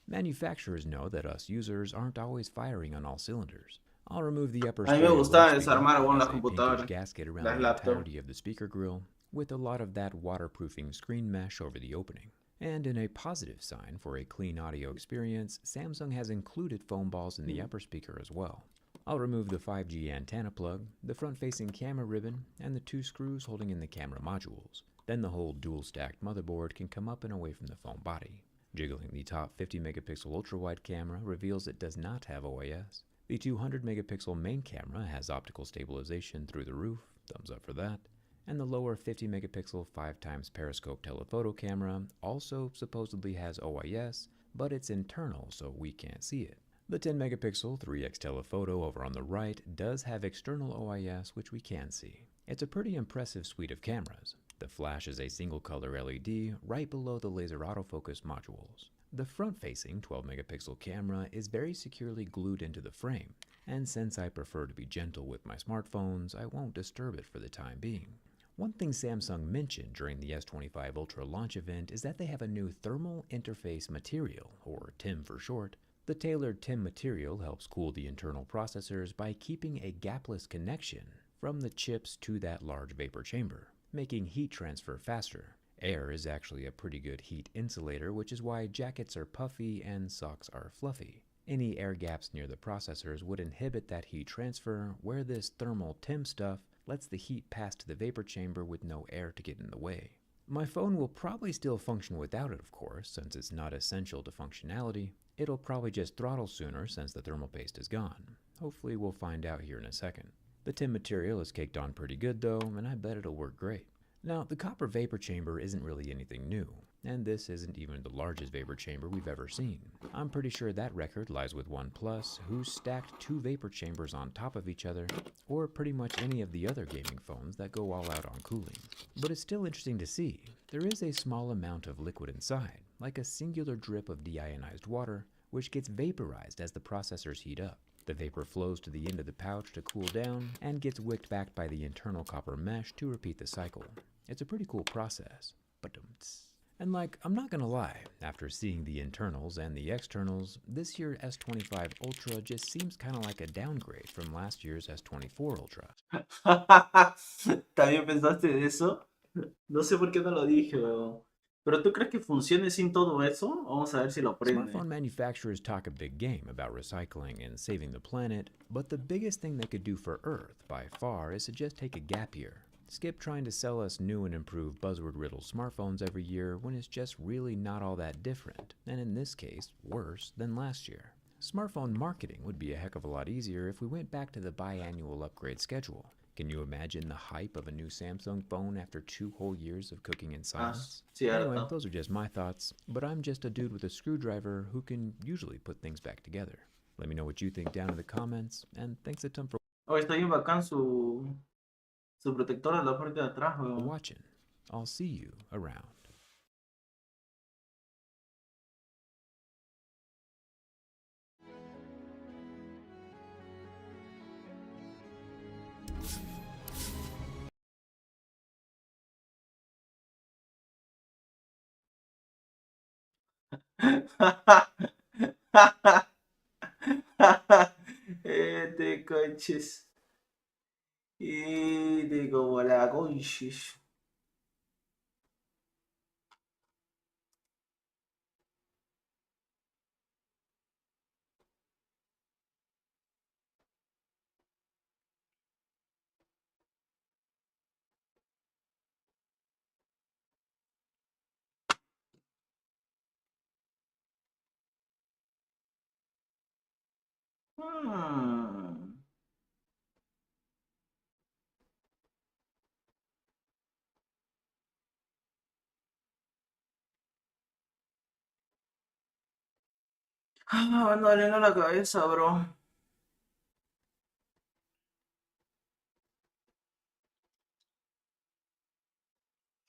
Manufacturers know that us users aren't always firing on all cylinders. I'll remove the upper A mí me stereo gusta loudspeaker, desarmar, huevón, has las a pinkish computadoras, gasket around las the laptops. entirety of the speaker grill, with a lot of that waterproofing screen mesh over the opening. And in a positive sign for a clean audio experience, Samsung has included foam balls in the upper speaker as well. I'll remove the 5G antenna plug, the front-facing camera ribbon, and the 2 screws holding in the camera modules. Then the whole dual-stacked motherboard can come up and away from the foam body. Jiggling the top 50 megapixel ultra-wide camera reveals it does not have OIS. The 200 megapixel main camera has optical stabilization through the roof, thumbs up for that, and the lower 50 megapixel 5x periscope telephoto camera also supposedly has OIS, but it's internal so we can't see it. The 10 megapixel 3x telephoto over on the right does have external OIS which we can see. It's a pretty impressive suite of cameras. The flash is a single color LED right below the laser autofocus modules. The front-facing 12 megapixel camera is very securely glued into the frame, and since I prefer to be gentle with my smartphones, I won't disturb it for the time being. One thing Samsung mentioned during the S25 Ultra launch event is that they have a new thermal interface material, or TIM for short. The tailored TIM material helps cool the internal processors by keeping a gapless connection from the chips to that large vapor chamber, making heat transfer faster. Air is actually a pretty good heat insulator, which is why jackets are puffy and socks are fluffy. Any air gaps near the processors would inhibit that heat transfer, where this thermal TIM stuff lets the heat pass to the vapor chamber with no air to get in the way. My phone will probably still function without it, of course, since it's not essential to functionality. It'll probably just throttle sooner since the thermal paste is gone. Hopefully we'll find out here in a second. The TIM material is caked on pretty good though, and I bet it'll work great. Now, the copper vapor chamber isn't really anything new, and this isn't even the largest vapor chamber we've ever seen. I'm pretty sure that record lies with OnePlus, who stacked 2 vapor chambers on top of each other, or pretty much any of the other gaming phones that go all out on cooling. But it's still interesting to see. There is a small amount of liquid inside, like a singular drip of deionized water, which gets vaporized as the processors heat up. The vapor flows to the end of the pouch to cool down, and gets wicked back by the internal copper mesh to repeat the cycle. It's a pretty cool process. And I'm not gonna lie, after seeing the internals and the externals, this year's S25 Ultra just seems kind of like a downgrade from last year's S24 Ultra. ¿También pensaste de eso? No sé por qué no lo dije, weón. ¿Pero tú crees que funcione sin todo eso? Vamos a ver si lo prende. Smartphone manufacturers talk a big game about recycling and saving the planet, but the biggest thing they could do for Earth, by far, is to just take a gap year. Skip trying to sell us new and improved buzzword-riddled smartphones every year when it's just really not all that different, and in this case, worse than last year. Smartphone marketing would be a heck of a lot easier if we went back to the biannual upgrade schedule. Can you imagine the hype of a new Samsung phone after 2 whole years of cooking in silence? Anyway, those are just my thoughts, but I'm just a dude with a screwdriver who can usually put things back together. Let me know what you think down in the comments, and thanks a ton for Oh, está bien bacán su protector de la parte de atrás, weón. watching. I'll see you around. Este coches. Y como la conchis. Hmm. Ah, no, doliendo la cabeza, bro.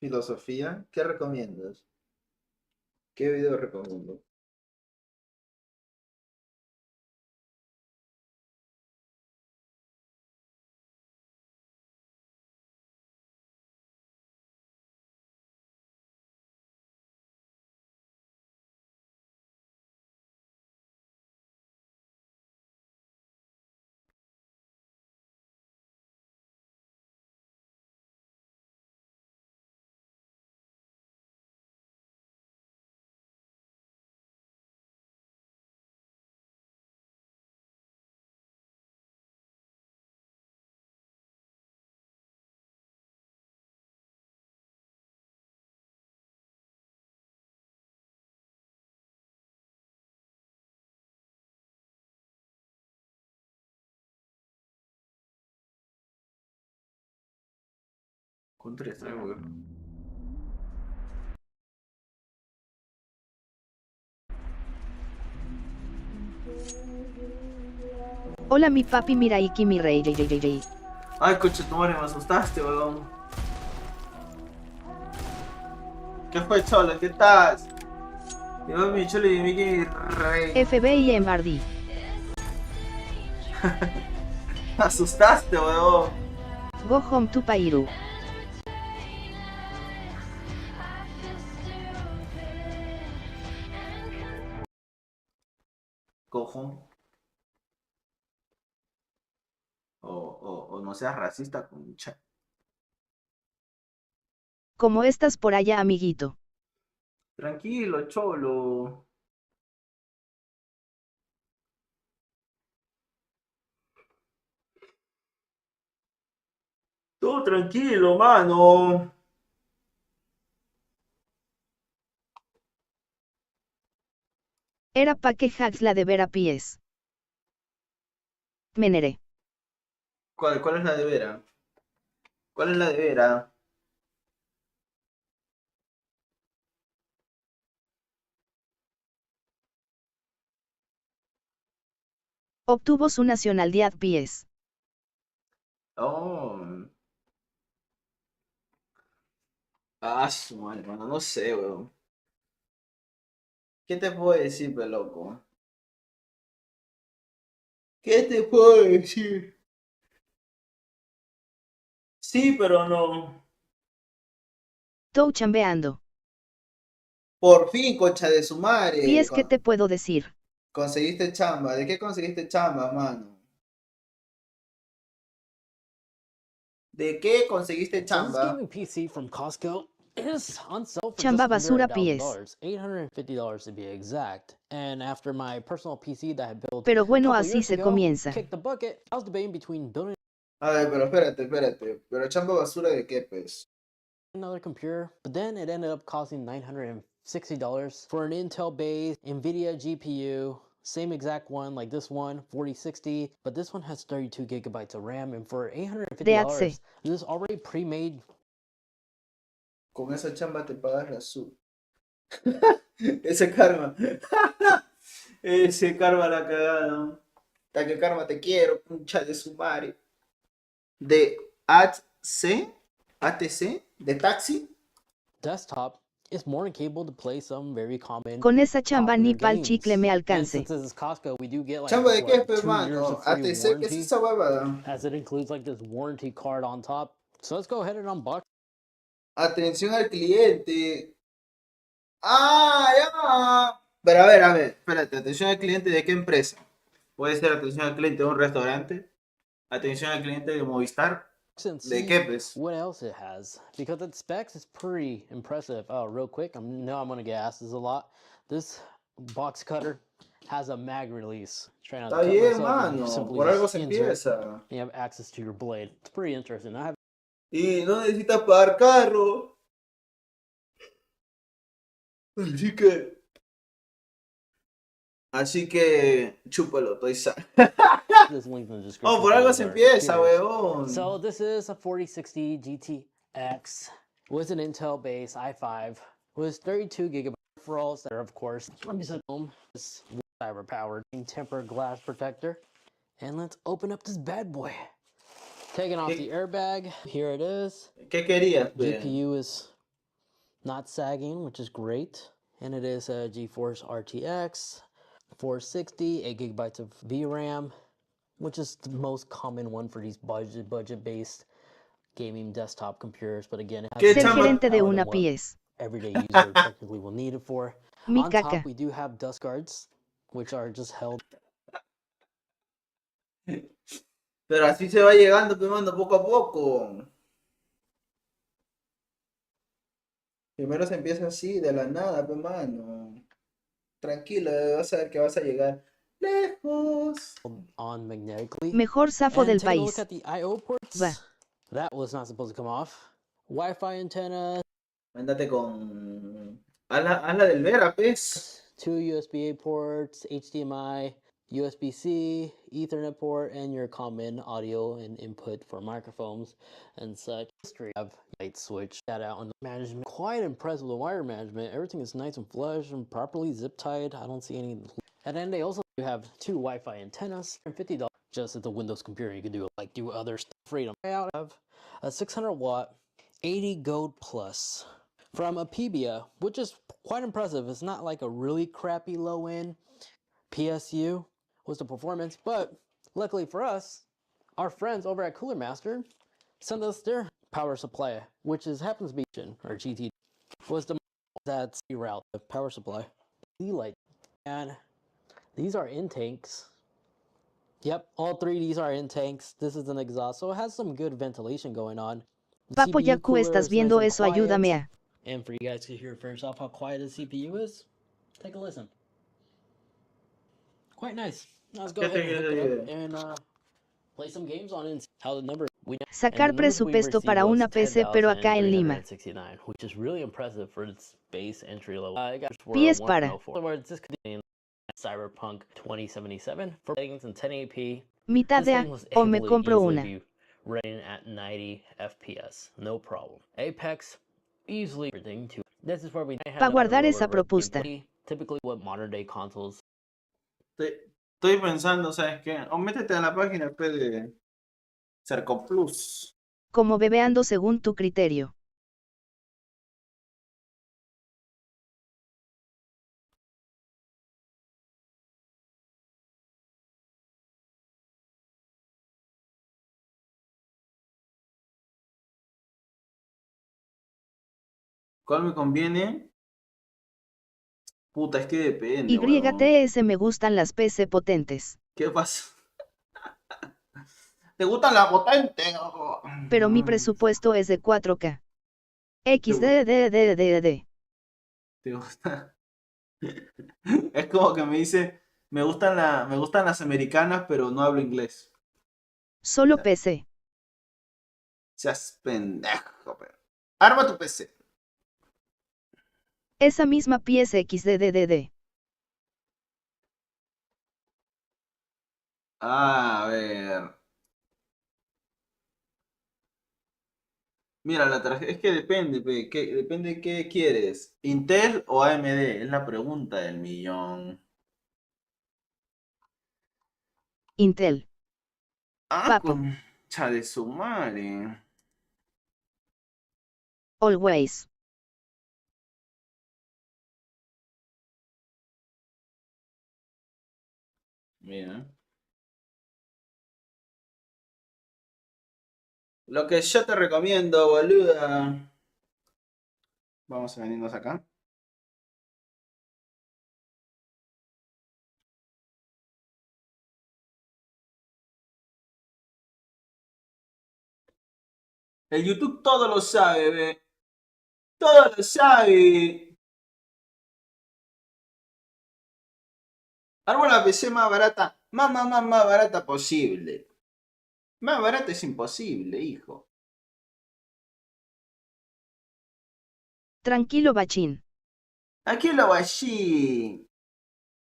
Filosofía, ¿qué recomiendas? ¿Qué video recomiendo? Con tres, güey. Hola mi papi Miraiki mi rey rey rey rey rey. Ay, coche, tu madre, me asustaste, weón. ¿Qué fue, Cholo? ¿Qué estás? Yo, mi Cholo y mi rey. FBI MRD. Me asustaste, weón. Go home to Pairu. Cojón. O no seas racista con un chat. ¿Cómo estás por allá, amiguito? Tranquilo, Cholo. Todo tranquilo, mano. Era pa' que hacks la de ver a pies. Menere. ¿Cuál es la de vera? ¿Cuál es la de vera? Obtuvo su nacionalidad pies. Oh. Ah, su madre, mano, no sé, weón. ¿Qué te puedo decir, pe loco? ¿Qué te puedo decir? Sí, pero no. Tou chambeando. Por fin, concha de su madre. Pies, ¿qué te puedo decir? Conseguiste chamba. ¿De qué conseguiste chamba, mano? ¿De qué conseguiste So this chamba? gaming PC from Costco is on sale for Chamba just under basura pies. $1,000, $850 to be exact. And after my personal PC that I built Pero a bueno, couple así years se ago comienza. kicked the bucket, I was debating between building A ver, pero espérate. ¿Pero chamba basura de qué, pues? another computer, but then it ended up costing $960 for an Intel-based NVIDIA GPU. Same exact one like this one, 4060, but this one has 32 gigabytes of RAM, and for $850, this is already pre-made. Con esa chamba te pagas la sub. Ese karma. Ese karma la cagada. Hasta que karma te quiero, concha de su madre. De ATC, de taxi. Desktop is more than capable to play some very common Con esa chamba popular ni pa'l chicle me games. And alcance. since this is Costco, we do get like Chamba de qué, what, 2 years hermano? of free ATC, ¿qué es warranty, esa huevada? as it includes like this warranty card on top. So let's go ahead and unbox. Atención al cliente. Ah, ya. Pero a ver, espérate, atención al cliente de qué empresa. Puede ser atención al cliente de un restaurante, atención al cliente de Movistar. And ¿De see qué, pues? what else it has, because its specs is pretty impressive. Oh, real quick, I'm gonna get asked this a lot. This box cutter has a mag release. Try not to Está cut bien, myself, and you mano. simply Por algo just se insert, empieza. and you have access to your blade. It's pretty interesting. I have Y no necesitas pagar carro. Así que Así que chúpalo, estoy There's a link in the description. Oh, por algo se empieza, weón. So this is a 4060 GTX with an Intel base i5 with 32 gigabyte peripherals that are, of course, let me set home this cyber powered tempered glass protector. And let's open up this bad boy. Taking off the airbag. Here it is. ¿Qué querías, GPU is not sagging, which is great. And it is a GeForce RTX 460, 8 gigabytes of VRAM, which is the most common one for these budget-based gaming desktop computers. But again, it has Ser gerente de una PS. everyday user technically will need it for. Mi On caca. top, we do have dust guards, which are just held. Pero así se va llegando, mando poco a poco. Primero se empieza así, de la nada, mano. Tranquilo, vas a ver que vas a llegar lejos. On magnetically. Mejor zafo del Take a país. look at the I/O ports. Va. That was not supposed to come off. Wi-Fi antenna. Mándate con... Hazla del Vera, pues. 2 USB-A ports, HDMI, USB-C, Ethernet port, and your common audio and input for microphones and such. History of light switch that out on the management. Quite impressed with the wire management. Everything is nice and flush and properly zip tied. I don't see any. And then they also have 2 Wi-Fi antennas and $50 just at the Windows computer. You can do other stuff. Freedom. I have a 600 watt 80 Gold Plus from Apebia, which is quite impressive. It's not like a really crappy low end PSU was the performance, but luckily for us, our friends over at Cooler Master sent us their power supply, which happens to be or GT was the that's the route of power supply. Light, and these are in tanks. Yep, all 3 of these are in tanks. This is an exhaust, so it has some good ventilation going on. Papo Yaku, estás viendo eso, ayúdame a. And for you guys to hear for yourself how quiet the CPU is, take a listen. Quite nice. Let's go ahead and hook it up and play some games on it. How the number Sacar presupuesto para una PC, pero acá en Lima. Which is really impressive for its base entry level. PS para. This could be Cyberpunk 2077 for ratings in 1080p. Mitad de A, o me compro una. Running at 90 FPS, no problem. Apex, easily everything too. This is where we have Pa guardar esa propuesta. Typically what modern day consoles. Estoy pensando, ¿sabes qué? O métete a la página de Cerco Plus. Como bebeando según tu criterio. ¿Cuál me conviene? Puta, es que depende. YTS me gustan las PC potentes. ¿Qué pasa? ¿Te gustan las potentes? Pero mi presupuesto es de 4K. XDDDDD. ¿Te gusta? Es como que me dice, me gustan las americanas, pero no hablo inglés. Solo PC. Seas pendejo, pero. Arma tu PC. Esa misma pieza XDDDD. A ver. Mira, la tarjeta. Es que depende, depende de qué quieres. ¿Intel o AMD? Es la pregunta del millón. Intel. Papo. Concha de su madre. Always. Mira. Lo que yo te recomiendo, boluda. Vamos a venirnos acá. El YouTube todo lo sabe, ve. Todo lo sabe. Arma la PC más barata, más barata posible. Más barata es imposible, hijo. Tranquilo, bachín. Aquí lo bachín.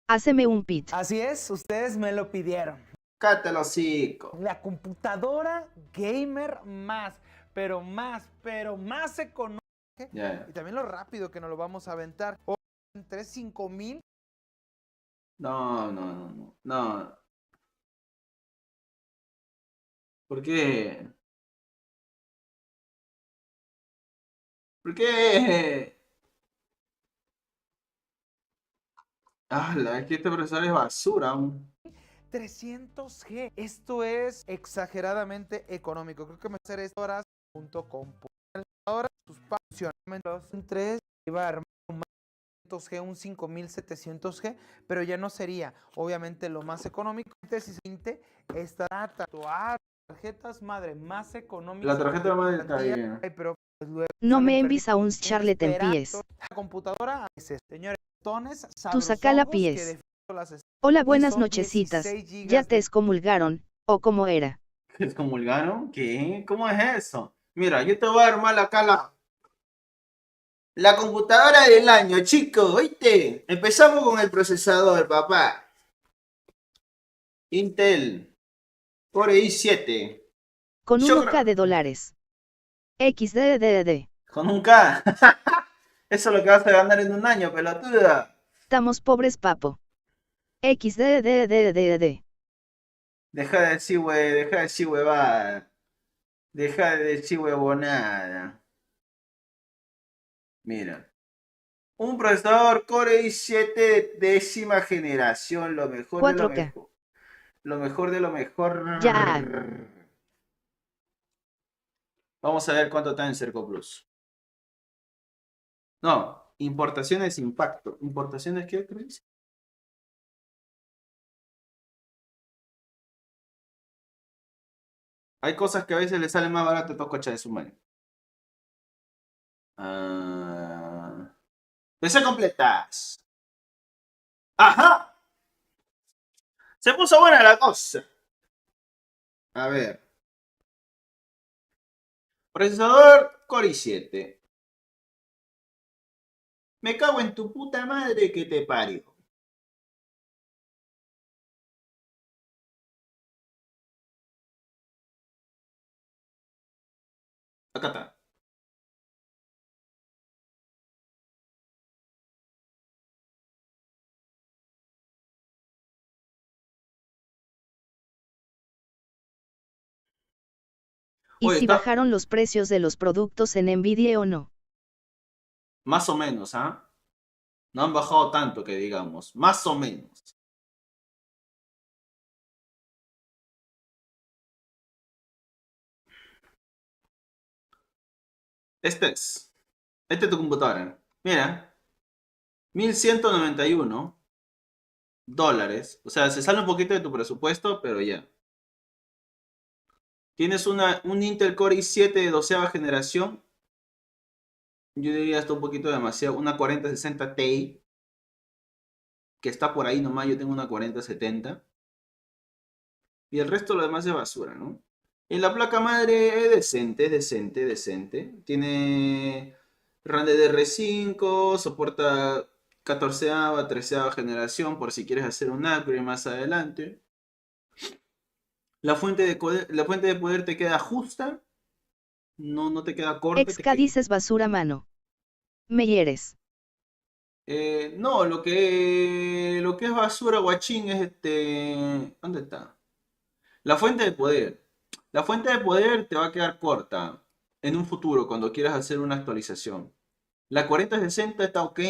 Haceme un pit. Así es, ustedes me lo pidieron. Cállate el hocico. La computadora gamer pero más económica. Ya. Y también lo rápido que nos lo vamos a aventar. Entre 5,000. No. ¿Por qué? ¿Por qué? Es que este procesador es basura. 300G. Esto es exageradamente económico. Creo que me hacer esto horas.com. Ahora sus funcionamientos en 3 iba a armar un 500G, un 5700G, pero ya no sería obviamente lo más económico. Este 20 esta tarjetas madre más económicas. La tarjeta madre está bien. Pero pues, luego No me envis a un charlet en pies. la computadora, señores, tones Tú saca la sabrosongos pies. que las Hola, buenas son nochecitas. 16 gigas ¿Ya te excomulgaron? ¿O cómo era? ¿Excomulgaron? ¿Qué? ¿Cómo es eso? Mira, yo te voy a armar acá la computadora del año, chicos, ¿oíste? Empezamos con el procesador, papá. Intel Core i7. Con Yo 1K de dólares. XDDD. Con un K. Eso es lo que vas a ganar en un año, pelotuda. Estamos pobres, papo. XDDDDD. Deja de decir, huevada. Deja de decir huevonada. Mira. Un procesador Core i7 décima generación, lo mejor de lo 4K. mejor. Lo mejor de lo mejor. Ya. Vamos a ver cuánto está en Cerco Plus. No, importaciones impacto. ¿Importaciones qué crees? Hay cosas que a veces le salen más barato a cocha de su madre. PC completas. ¡Ajá! Se puso buena la cosa. A ver. Procesador Core i7. Me cago en tu puta madre que te parió. Acá está. ¿Y Oye, si está bajaron los precios de los productos en Nvidia o no? más o menos, ¿ah? No han bajado tanto que digamos. Más o menos. Este es tu computadora. Mira. $1,191. O sea, se sale un poquito de tu presupuesto, pero ya. Tienes un Intel Core i7 de 12ª generación. Yo diría esto un poquito demasiado. Una 4060 Ti. Que está por ahí nomás. Yo tengo una 4070. Y el resto lo demás es basura, ¿no? Y la placa madre es decente. Tiene RAM DDR5. Soporta 14ª, 13ª generación. Por si quieres hacer un upgrade más adelante. La fuente de poder te queda justa. No te queda corta. XK dices basura, mano. Me hieres. No, lo que es basura, guachín, es ¿dónde está? La fuente de poder. La fuente de poder te va a quedar corta en un futuro cuando quieras hacer una actualización. La 4060 está ok.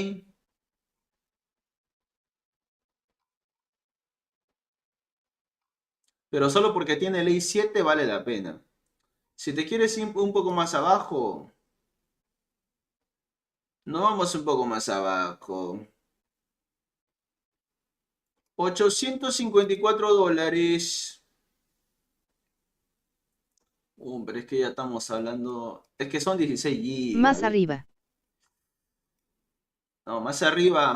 Pero solo porque tiene ley 7 vale la pena. Si te quieres ir un poco más abajo, nos vamos un poco más abajo. $854. Pero es que ya estamos hablando. Es que son 16 GB. Más arriba. No, más arriba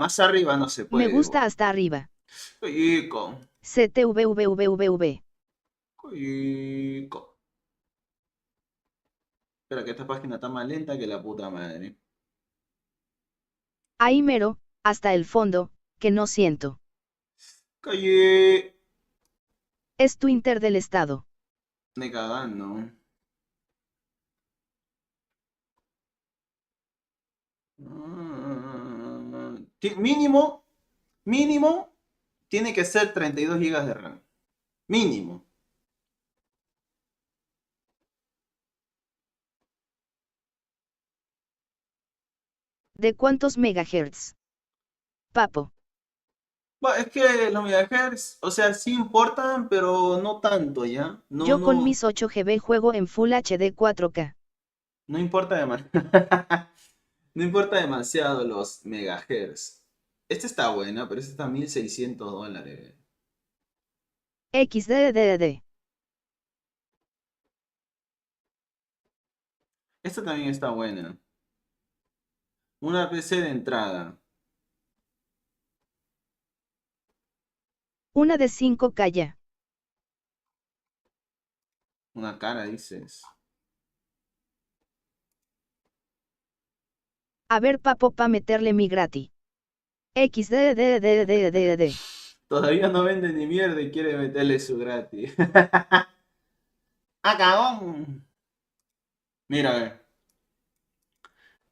no se puede. Me gusta hasta arriba. Coyico. CTVVVVV. Coyico. Espera, que esta página está más lenta que la puta madre. Ahí mero, hasta el fondo, que no siento. Calle. Es Twitter del estado. Me cagando. Mínimo, mínimo, tiene que ser 32 gigas de RAM. Mínimo. ¿De cuántos megahertz? Papo. Es que los megahertz, o sea, sí importan, pero no tanto, ¿ya? No, Yo con no, mis 8 GB juego en Full HD 4K. no importa demasiado. No importa demasiado los megahertz. Esta está buena, pero esta está a $1,600. XDDD. Esta también está buena. Una PC de entrada. Una de 5K ya. Una cara, dices. A ver papo pa meterle mi gratis. XDDDDDD. Todavía no vende ni mierda y quiere meterle su gratis. ¡Ah, cagón! Mira, a ver.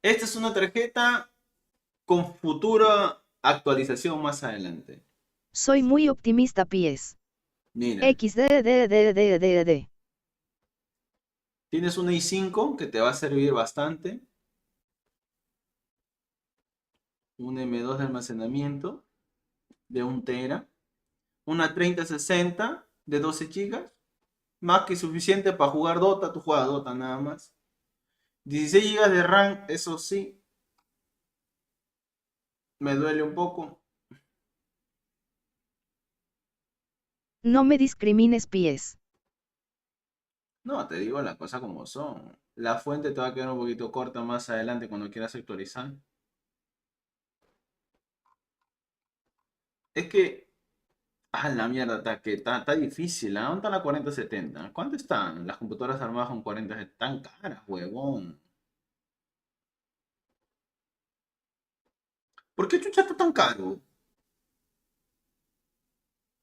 Esta es una tarjeta con futura actualización más adelante. Soy muy optimista pies. Mira, XDDDDDD. tienes una i5 que te va a servir bastante. Un M2 de almacenamiento de 1 TB. Una 3060 de 12 gigas. Más que suficiente para jugar Dota. Tú juegas Dota nada más. 16 gigas de RAM, eso sí. Me duele un poco. No me discrimines pies. No, te digo las cosas como son. La fuente te va a quedar un poquito corta más adelante cuando quieras actualizar. Es que... Ah, la mierda, está difícil. ¿Ah? ¿Dónde está la 4070? ¿Cuánto están las computadoras armadas con 40? Están caras, huevón. ¿Por qué chucha está tan caro?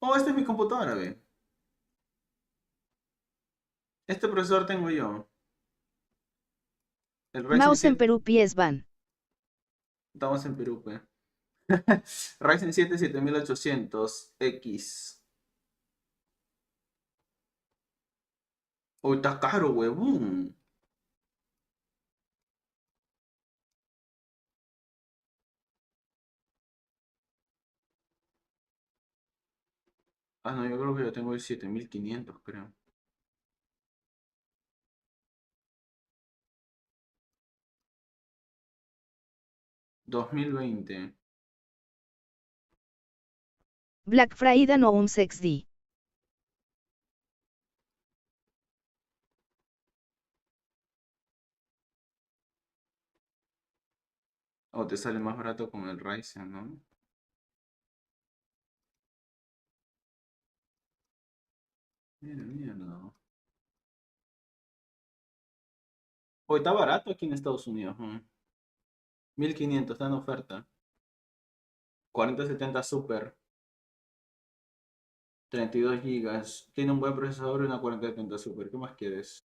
Oh, esta es mi computadora, ve. Este procesador tengo yo. El Ryzen Mouse en 7. Perú pies van. Estamos en Perú, pues. Ryzen 7 7800X. Uy, está caro, huevón. Ah, no, yo creo que yo tengo el 7500, creo. $2020. Black Friday no un 6D. O te sale más barato con el Ryzen, ¿no? Mira, mierda. Hoy está barato aquí en Estados Unidos. 1500, está en oferta. 4070 Super. 32 gigas. Tiene un buen procesador y una 4070 Super. ¿Qué más quieres?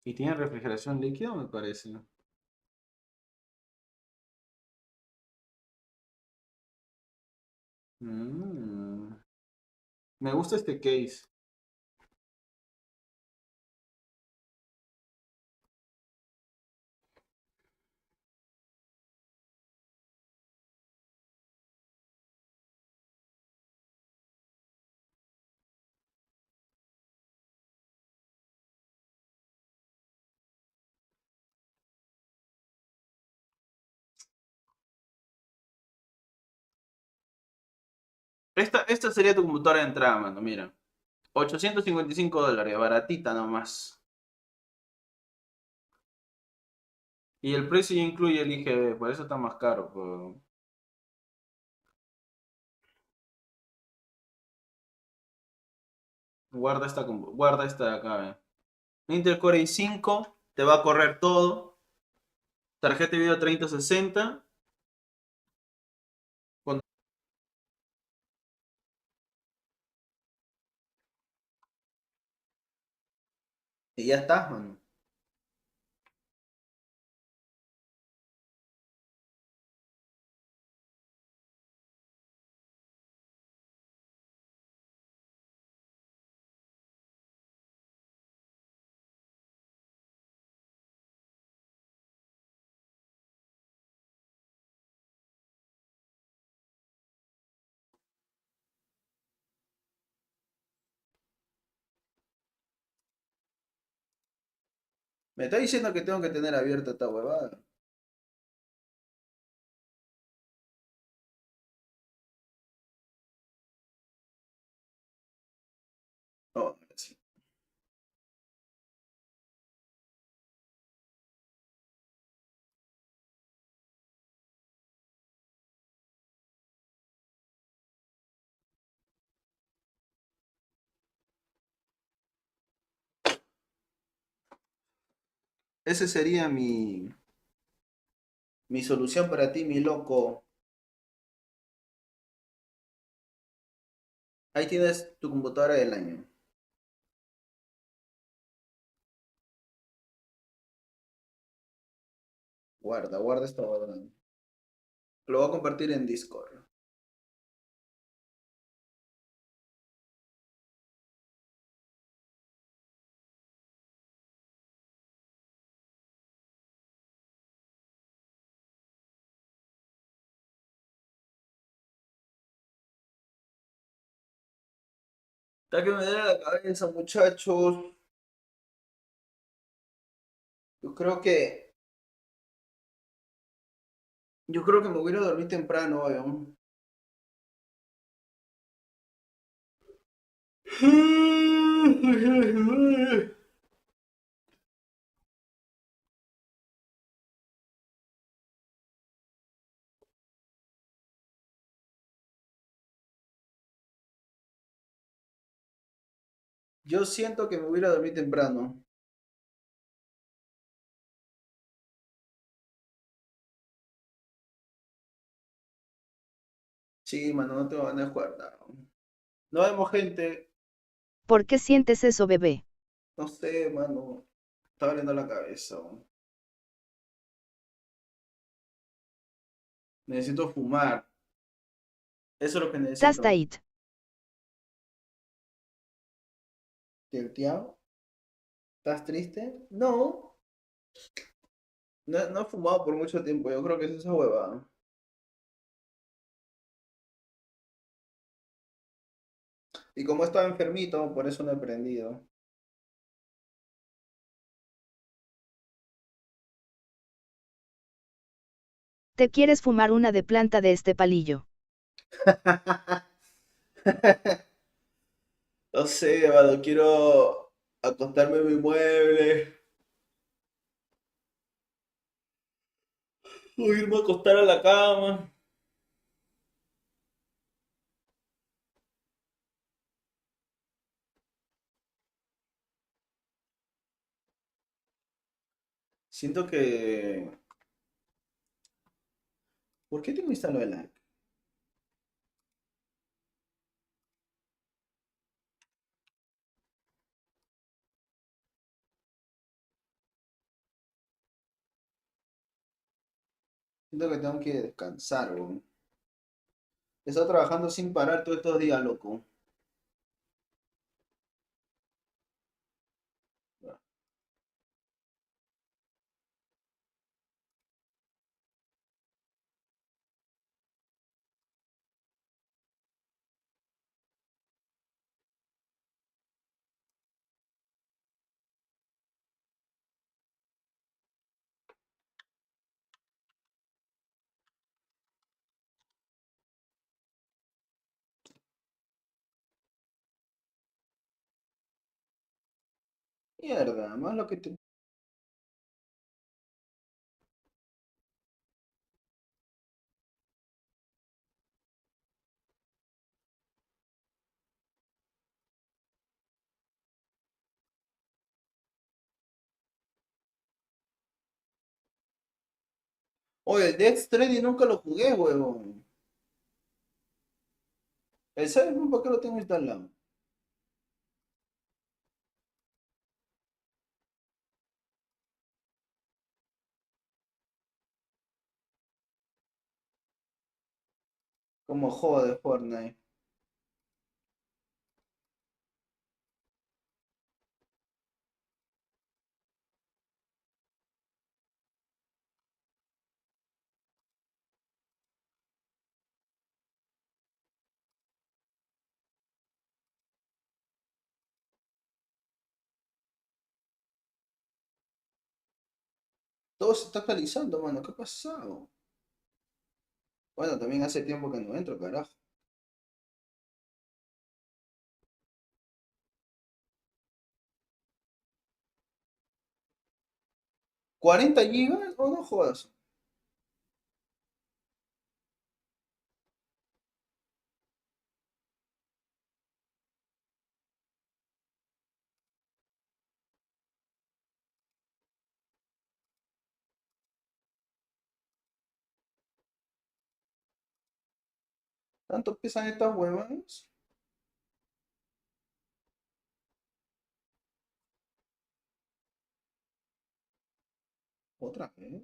Y tiene refrigeración líquida, me parece. Mm. Me gusta este case. Esta sería tu computadora de entrada, mano, mira. $855, baratita nomás. Y el precio ya incluye el IGB, por eso está más caro. Guarda esta de acá. Intel Core i5 te va a correr todo. Tarjeta de video 3060. con- Y ya está, mano. Me está diciendo que tengo que tener abierta esta huevada. Oh, sí. Ese sería mi solución para ti, mi loco. Ahí tienes tu computadora del año. Guarda esta huevada. Lo voy a compartir en Discord. Está que me duele la cabeza, muchachos. Yo creo que, yo creo que me voy a ir a dormir temprano, weón. Yo siento que me voy a ir a dormir temprano. Sí, mano, no tengo ganas de jugar nada. Nos vemos, gente. ¿Por qué sientes eso, bebé? No sé, mano. Está doliendo la cabeza. Necesito fumar. Eso es lo que Das necesito. Dait. ¿Tilteado? ¿Estás triste? No. No he fumado por mucho tiempo. Yo creo que es esa huevada. Y como estaba enfermito, por eso no he prendido. ¿Te quieres fumar una de planta de este palillo? No sé, mano, quiero acostarme en mi mueble. O irme a acostar a la cama. Siento que... ¿Por qué tengo instalado el like? Siento que tengo que descansar, weón. He estado trabajando sin parar todos estos días, loco. Mierda, más lo que te... Oye, el Death Stranding nunca lo jugué, huevón. ¿El Cyberpunk por qué lo tengo instalado? Como juego de Fortnite. Todo se está actualizando, mano. ¿Qué ha pasado? Bueno, también hace tiempo que no entro, carajo. 40 GB o no jodas. ¿Tanto pesan estas huevas? Otra vez.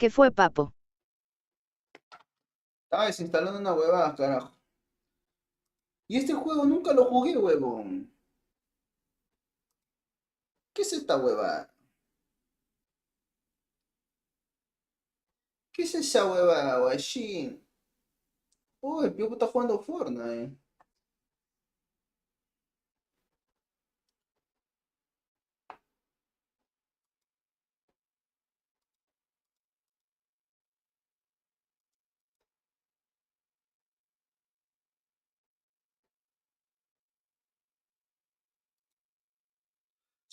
¿Qué fue, papo? Estaba desinstalando una huevada, carajo. Y este juego nunca lo jugué, huevón. ¿Qué es esta huevada? ¿Qué es esa huevada, guachín? Uy, el Piojo está jugando Fortnite.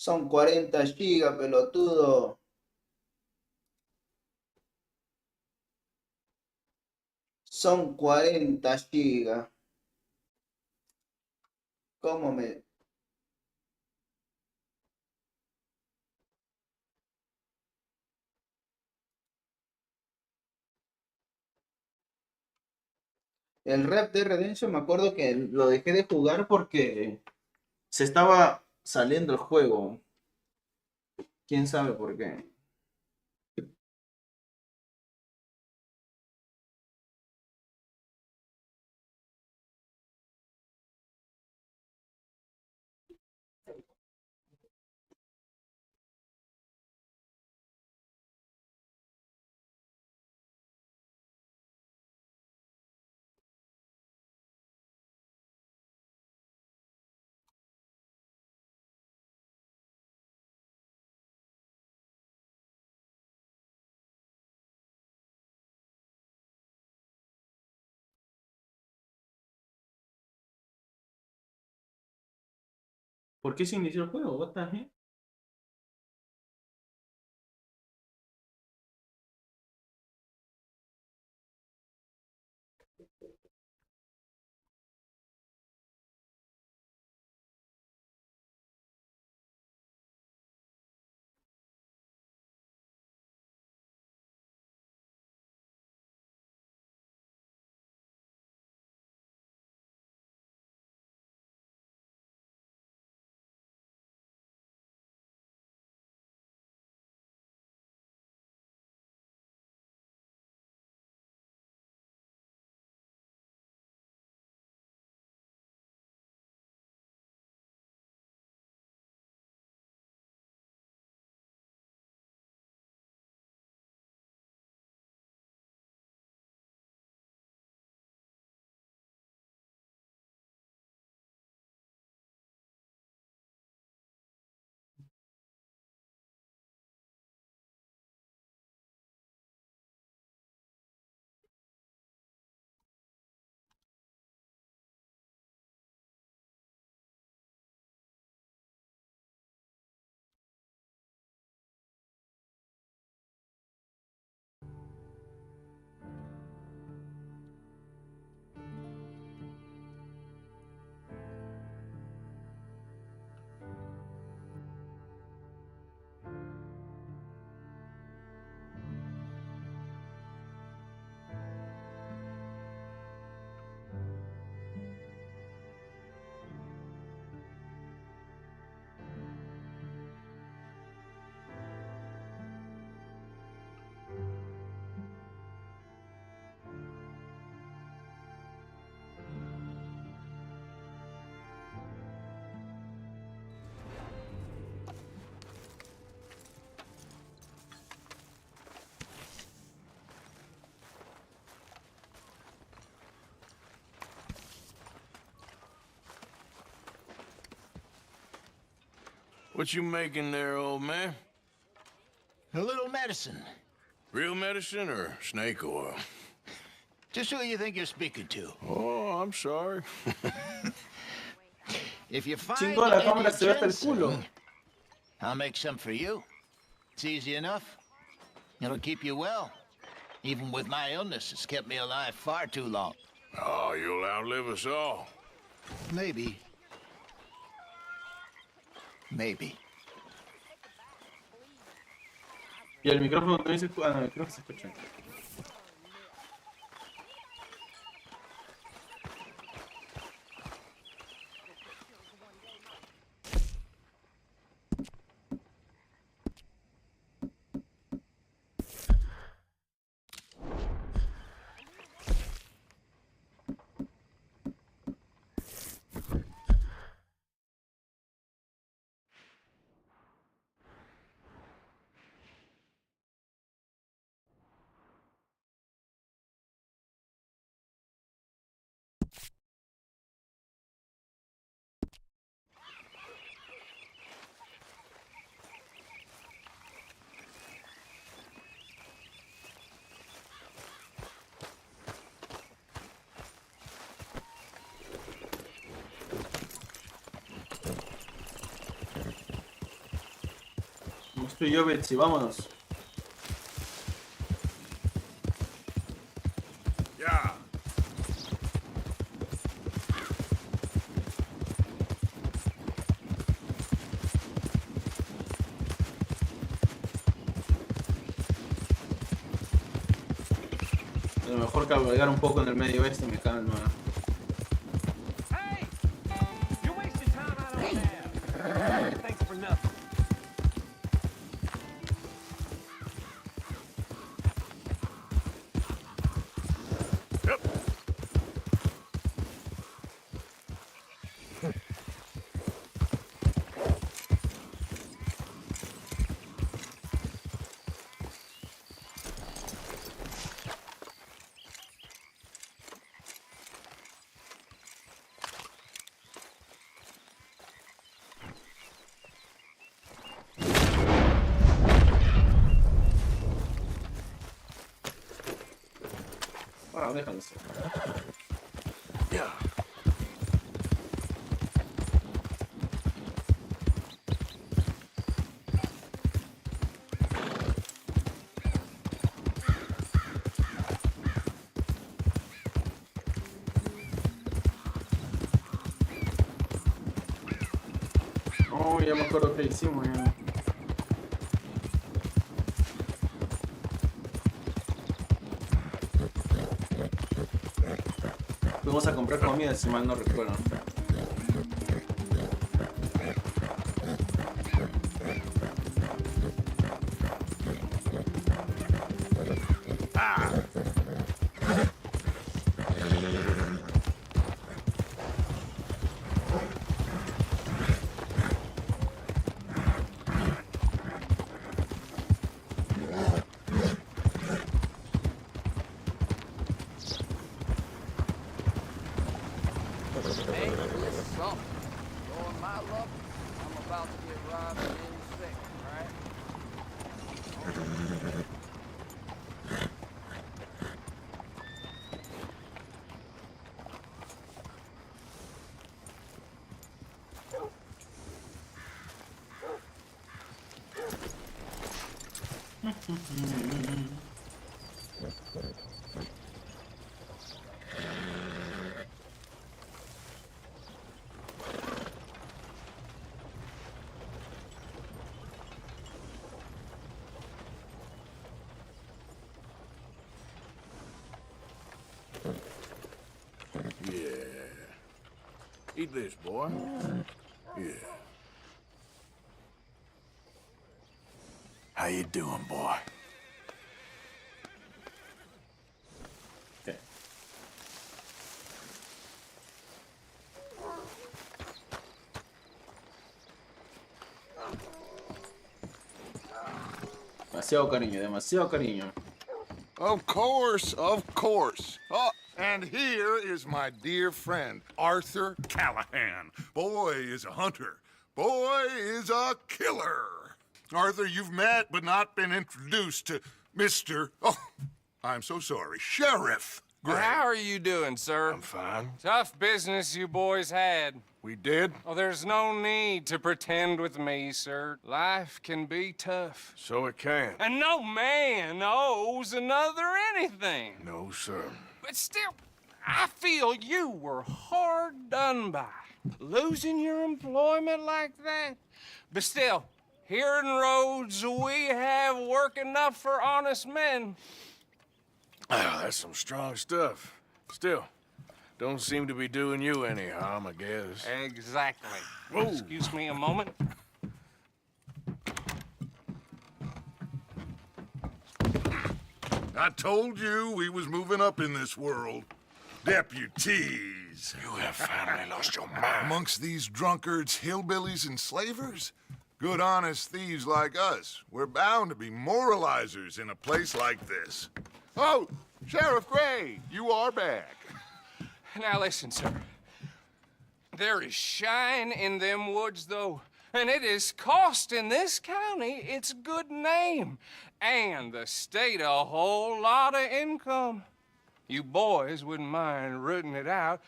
Son 40 GB, pelotudo. Son 40 GB. ¿Cómo me...? El Red Dead Redemption me acuerdo que lo dejé de jugar porque se estaba saliendo el juego. ¿Quién sabe por qué? ¿Por qué se inició el juego? What the heck? What you making there, old man? A little medicine. Real medicine or snake oil? Just who you think you're speaking to. Oh, I'm sorry. If you find Chingo, la any cámara se ve hasta el culo. ginseng, I'll make some for you. It's easy enough. It'll keep you well. Even with my illness, it's kept me alive far too long. Oh, you'll outlive us all. Maybe. Maybe. Y el micrófono también se escucha. Ah, no, el micrófono se escucha. Vamos tú y yo, Betsy, vámonos. Ya. A lo mejor cabalgar un poco en el medio este me calma. Hey! You're wasting time out on there. Thanks for nothing. Ah, déjalo ser. Ya. Oh, ya me acuerdo que hicimos ya. Fuimos a comprar comida, si mal no recuerdo. Hey, this is something. Knowing my luck, I'm about to get robbed in a second, right? Yeah. Eat this, boy. Yeah. How you doing, boy? Okay. Demasiado cariño, demasiado cariño. Of course, of course. Oh, and here is my dear friend, Arthur Callahan. Boy is a hunter, boy is a killer. Arthur, you've met but not been introduced to Mr. Oh, I'm so sorry, Sheriff Gray. How are you doing, sir? I'm fine. Tough business you boys had. We did? Oh, there's no need to pretend with me, sir. Life can be tough. So it can. And no man owes another anything. No, sir. But still, I feel you were hard done by. Losing your employment like that. But still, here in Rhodes, we have work enough for honest men. Ah, that's some strong stuff. Still, don't seem to be doing you any harm, I guess. Exactly. Whoa. Excuse me a moment. I told you we was moving up in this world. Deputies. You have finally lost your mind. Amongst these drunkards, hillbillies, and slavers? Good, honest thieves like us. We're bound to be moralizers in a place like this. Oh, Sheriff Gray, you are back. Now listen, sir. There is shine in them woods, though. And it is costing this county its good name. And the state a whole lot of income. You boys wouldn't mind rooting it out.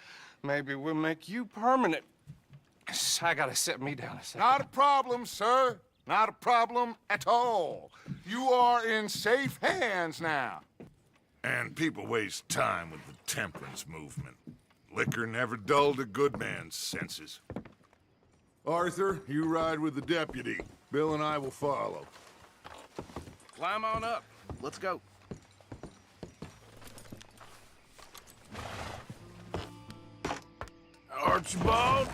Maybe we'll make you permanent. I gotta set me down a second. Not a problem, sir. Not a problem at all. You are in safe hands now. And people waste time with the temperance movement. Liquor never dulled a good man's senses. Arthur, you ride with the deputy. Bill and I will follow. Climb on up. Let's go. Archibald?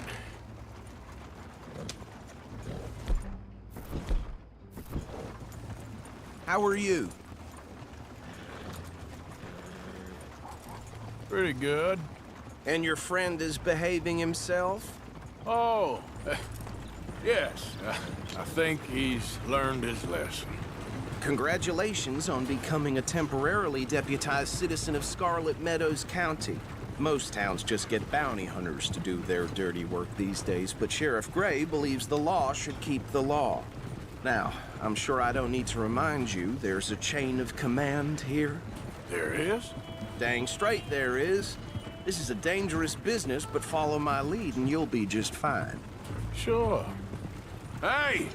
How are you? Pretty good. And your friend is behaving himself? Oh, yes. I think he's learned his lesson. Congratulations on becoming a temporarily deputized citizen of Scarlet Meadows County. Most towns just get bounty hunters to do their dirty work these days, but Sheriff Gray believes the law should keep the law. Now, I'm sure I don't need to remind you there's a chain of command here. There is? Dang straight there is. This is a dangerous business, but follow my lead and you'll be just fine. Sure. Hey!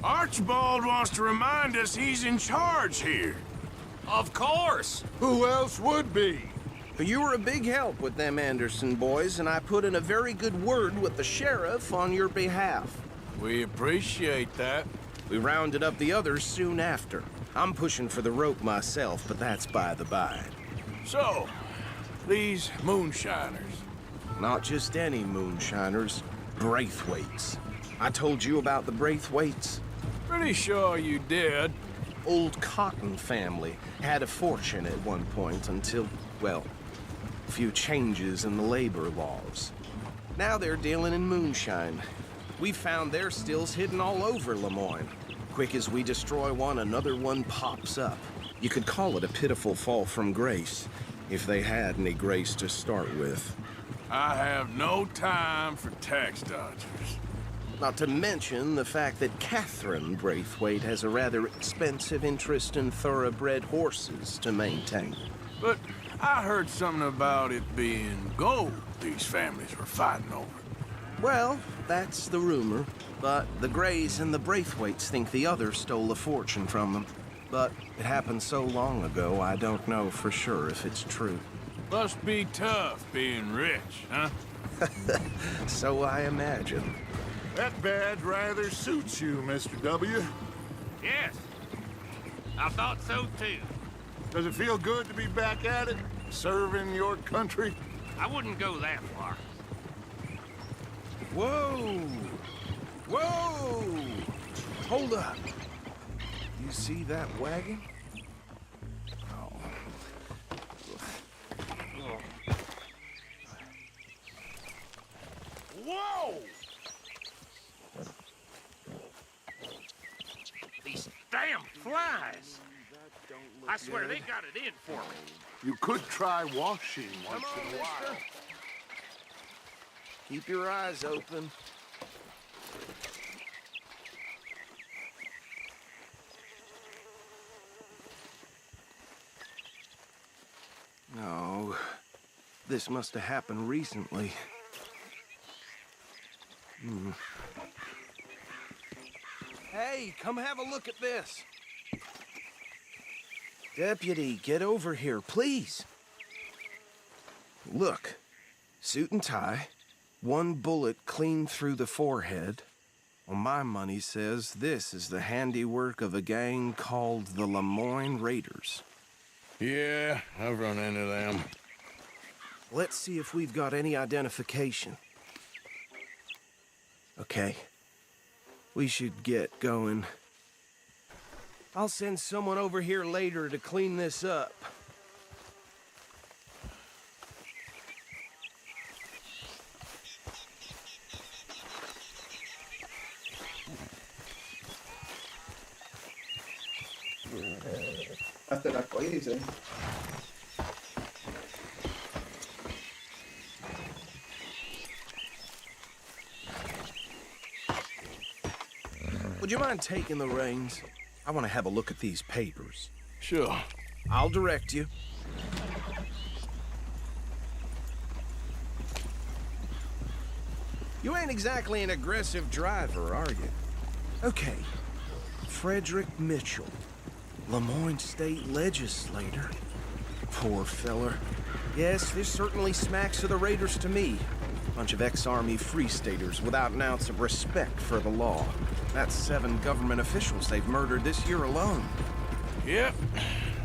Archibald wants to remind us he's in charge here. Of course. Who else would be? You were a big help with them Anderson boys, and I put in a very good word with the sheriff on your behalf. We appreciate that. We rounded up the others soon after. I'm pushing for the rope myself, but that's by the by. So, these moonshiners. Not just any moonshiners, Braithwaites. I told you about the Braithwaites? Pretty sure you did. Old Cotton family had a fortune at one point until, well, a few changes in the labor laws. Now they're dealing in moonshine. We've found their stills hidden all over Lemoyne. Quick as we destroy one, another one pops up. You could call it a pitiful fall from grace, if they had any grace to start with. I have no time for tax dodgers. Not to mention the fact that Catherine Braithwaite has a rather expensive interest in thoroughbred horses to maintain. But I heard something about it being gold these families were fighting over. Well, that's the rumor. But the Grays and the Braithwaites think the other stole a fortune from them. But it happened so long ago, I don't know for sure if it's true. Must be tough being rich, huh? So I imagine. That badge rather suits you, Mr. W. Yes. I thought so, too. Does it feel good to be back at it? Serving your country? I wouldn't go that far. Whoa! Whoa! Hold up. You see that wagon? Whoa! These damn flies! I swear they got it in for me. You could try washing once in a while. Keep your eyes open. This must have happened recently. Hey, come have a look at this. Deputy, get over here, please. Look, suit and tie, one bullet clean through the forehead. Well, my money says this is the handiwork of a gang called the Lemoyne Raiders. Yeah, I've run into them. Let's see if we've got any identification. Okay. We should get going. I'll send someone over here later to clean this up. Hasta el arcoíris, eh. Would you mind taking the reins? I want to have a look at these papers. Sure. I'll direct you. You ain't exactly an aggressive driver, are you? Okay. Frederick Mitchell, Lemoyne State Legislator. Poor feller. Yes, this certainly smacks of the Raiders to me. Bunch of ex-Army Free Staters without an ounce of respect for the law. That's 7 government officials they've murdered this year alone. Yep.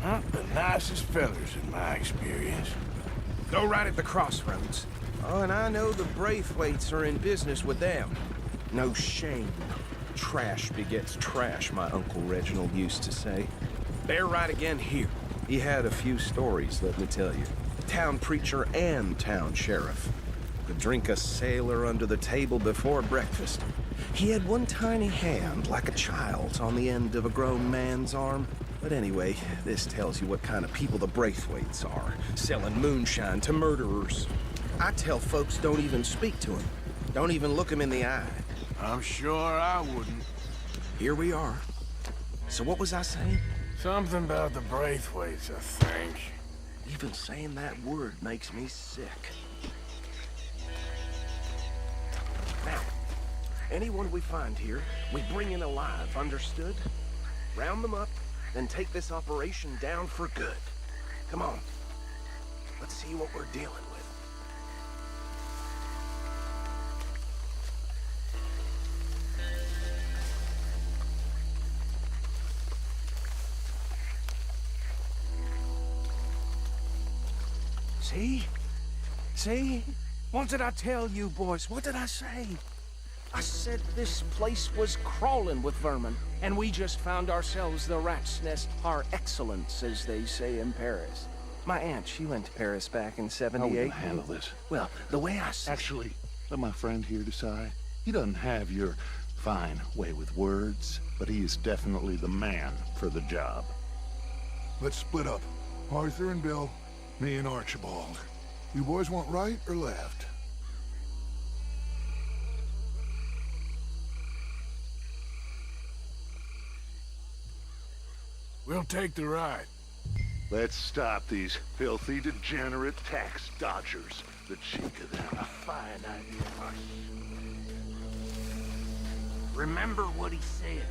Not the nicest fellers in my experience. Go right at the crossroads. Oh, and I know the Braithwaites are in business with them. No shame. Trash begets trash, my Uncle Reginald used to say. Bear right again here. He had a few stories, let me tell you. Town preacher and town sheriff. Could drink a sailor under the table before breakfast. He had one tiny hand, like a child's, on the end of a grown man's arm. But anyway, this tells you what kind of people the Braithwaites are, selling moonshine to murderers. I tell folks don't even speak to him. Don't even look him in the eye. I'm sure I wouldn't. Here we are. So what was I saying? Something about the Braithwaites, I think. Even saying that word makes me sick. Now, anyone we find here, we bring in alive, understood? Round them up, then take this operation down for good. Come on. Let's see what we're dealing with. See? See? What did I tell you, boys? What did I say? I said this place was crawling with vermin, and we just found ourselves the rat's nest par excellence, as they say in Paris. My aunt, she went to Paris back in '78. How will you handle this? Well, the way I see... Actually, let my friend here decide. He doesn't have your fine way with words, but he is definitely the man for the job. Let's split up. Arthur and Bill, me and Archibald. You boys want right or left? We'll take the right. Let's stop these filthy, degenerate tax dodgers. The cheek of them. A fine idea. Remember what he said.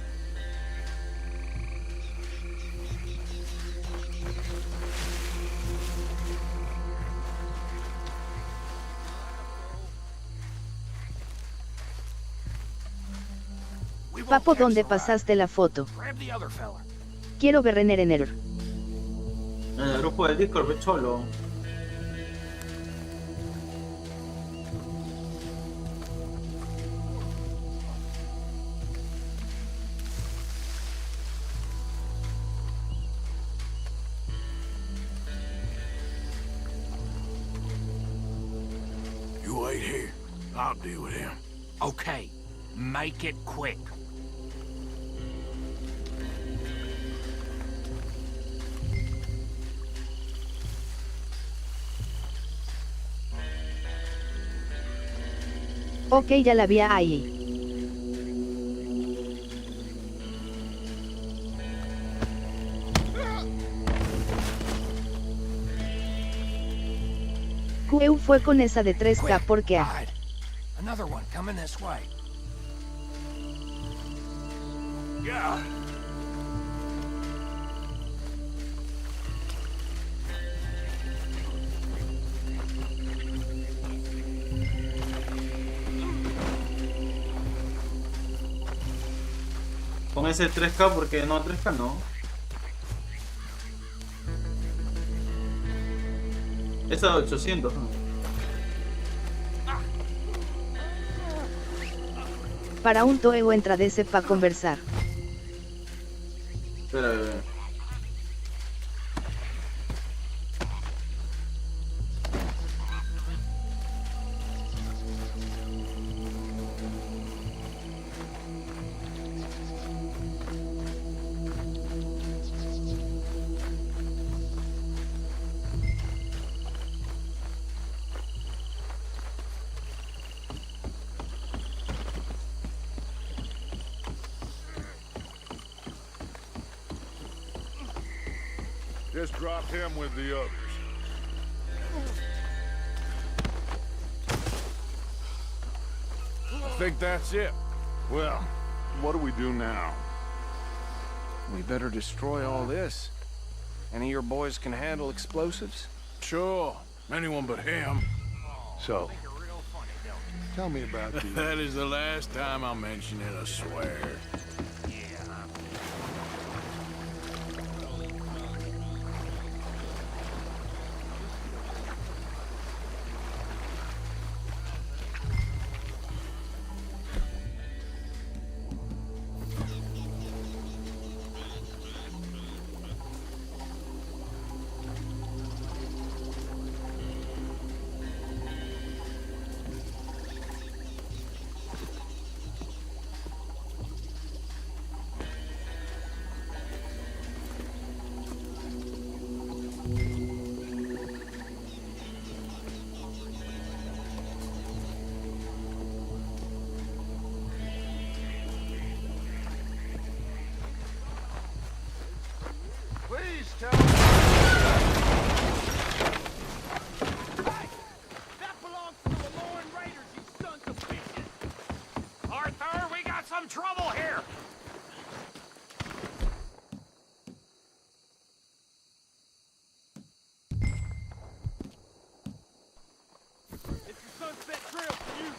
Papo, ¿dónde pasaste la foto? Quiero ver en Erener. En el grupo de Discord, ve cholo. You wait here. I'll deal with him. Okay, make it quick. Ok, ya la vi ahí. fue con esa de 3K porque a... Another one coming this way. Yeah. Con ese 3K porque no, 3K no. Esa de 800, ¿no? Para un toego entra DC pa' conversar. Espera, bebé. Just drop him with the others. I think that's it. Well, what do we do now? We better destroy all this. Any of your boys can handle explosives? Sure. Anyone but him. So, tell me about the... That is the last time I'll mention it, I swear. Please tell me... That belongs to the Lorne Raiders, you sons of bitches! Arthur, we got some trouble here! It's the Sunset Trail for you!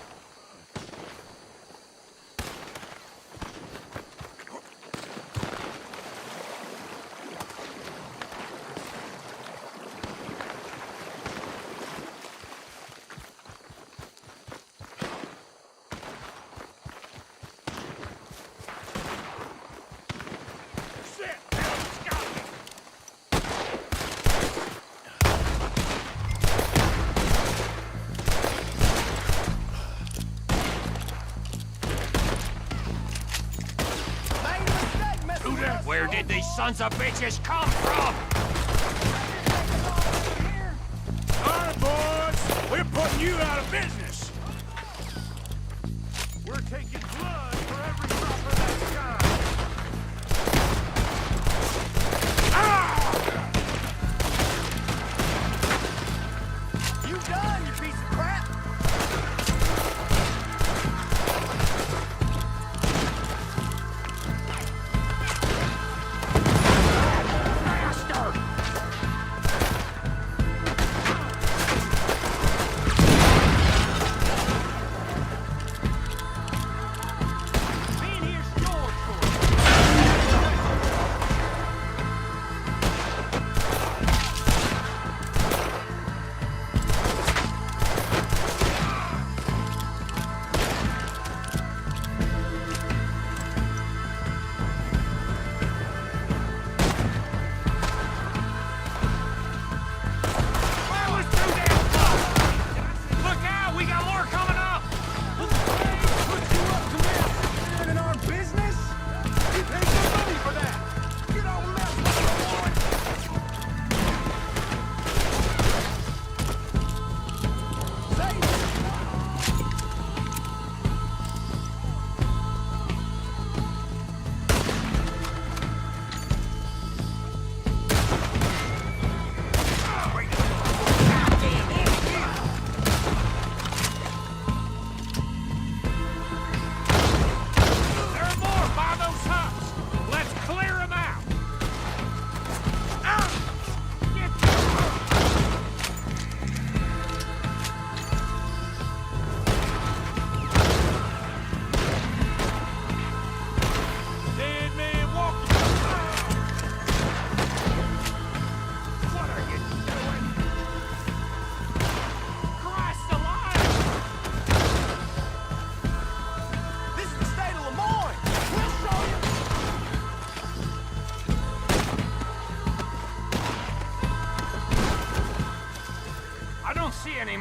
Where did these sons of bitches come from? All right, boys. We're putting you out of business. We're taking blood for every drop of that guy. You done, you piece of crap!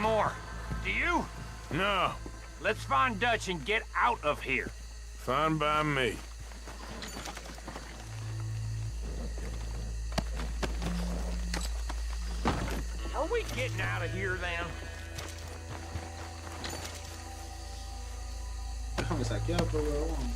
anymore. Do you? No. Let's find Dutch and get out of here. Fine by me. Are we getting out of here then? Déjame saquear, pues, huevón.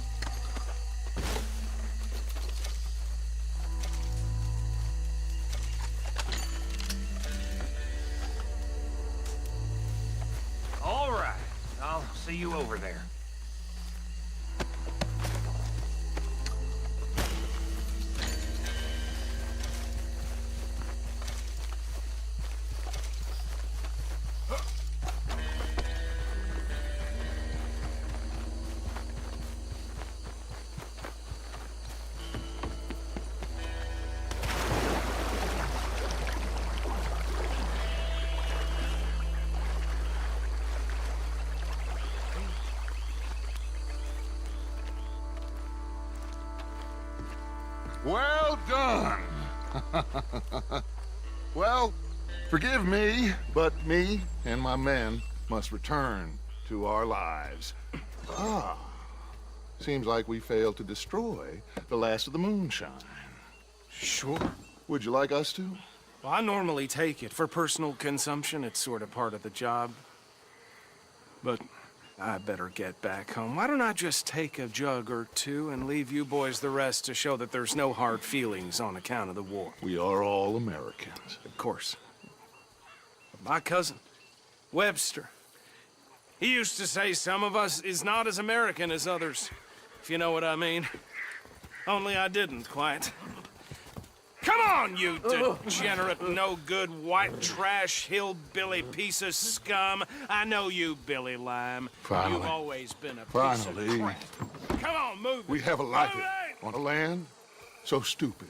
All right. I'll see you over there. Well done. Well, forgive me, but me and my men must return to our lives. Ah, seems like we failed to destroy the last of the moonshine. Sure. Would you like us to? Well, I normally take it. For personal consumption, it's sort of part of the job. But I better get back home. Why don't I just take a jug or two and leave you boys the rest to show that there's no hard feelings on account of the war? We are all Americans. Of course. But my cousin, Webster, he used to say some of us is not as American as others, if you know what I mean. Only I didn't quite. Come on, you degenerate, no-good, white trash, hillbilly piece of scum. I know you, Billy Lime. Finally. You've always been a piece of Finally. crap. Come on, move We it. have a life Move it. on a land so stupid,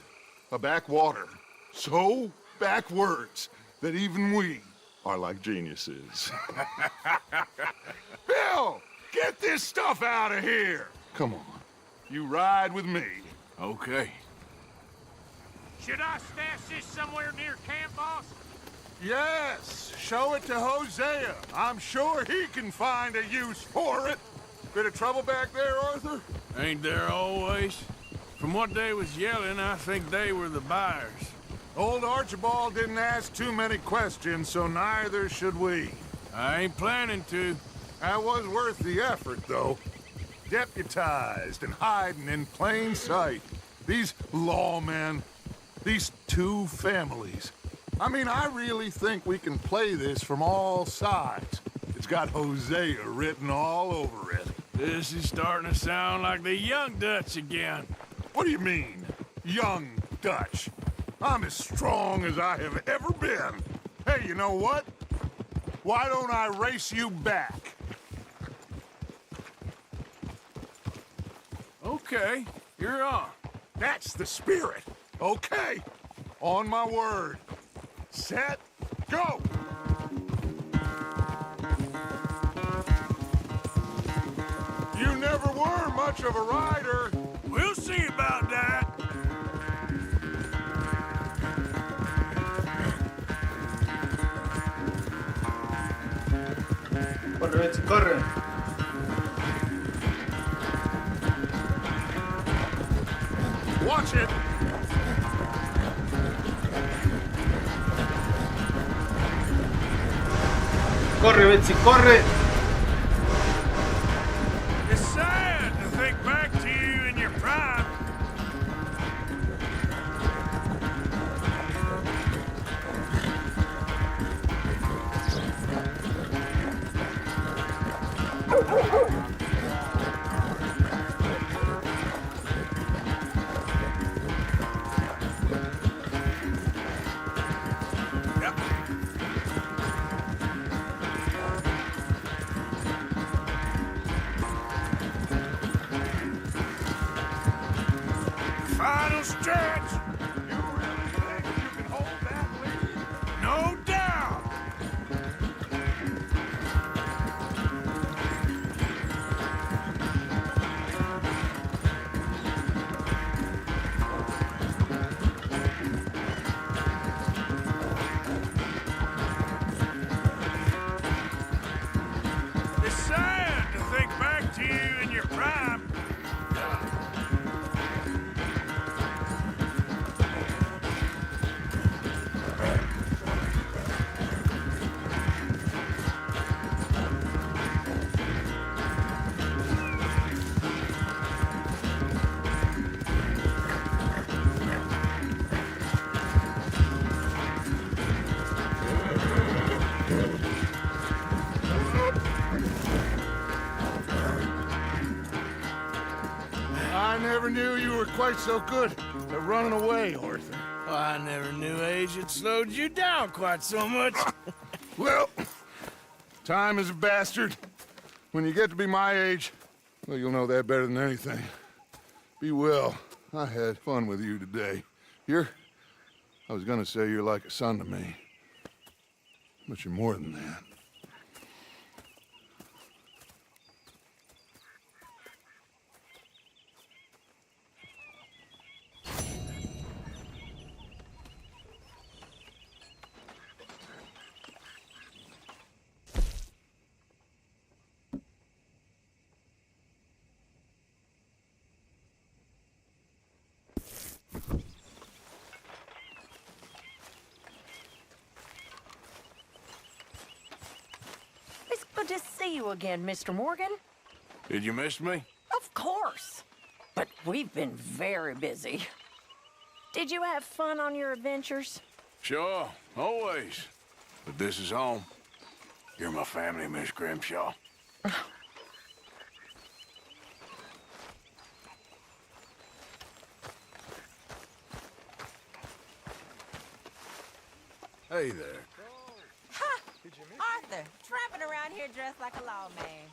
a backwater so backwards that even we are like geniuses. Bill, get this stuff out of here. Come on, you ride with me. Okay. Should I stash this somewhere near camp, boss? Yes, show it to Hosea. I'm sure he can find a use for it. Bit of trouble back there, Arthur? Ain't there always? From what they was yelling, I think they were the buyers. Old Archibald didn't ask too many questions, so neither should we. I ain't planning to. That was worth the effort, though. Deputized and hiding in plain sight. These lawmen, these two families. I mean, I really think we can play this from all sides. It's got Hosea written all over it. This is starting to sound like the young Dutch again. What do you mean, young Dutch? I'm as strong as I have ever been. Hey, you know what? Why don't I race you back? Okay, you're on. That's the spirit. Okay, on my word. Set, go! You never were much of a rider. We'll see about that. Corre, Betsy, corre. Watch it. Corre, Betsy, corre. It's sad to think back to you in your prime. Final stretch. You really think you can hold that lead? No doubt. I never knew you were quite so good at running away, Arthur. I never knew age had slowed you down quite so much. Well, time is a bastard. When you get to be my age, well, you'll know that better than anything. Be well. I had fun with you today. I was gonna say you're like a son to me. But you're more than that. It's good to see you again, Mr. Morgan. Did you miss me? Of course. But we've been very busy. Did you have fun on your adventures? Sure, always. But this is home. You're my family, Miss Grimshaw. Hey there. Ha! Arthur, tramping around here dressed like a lawman.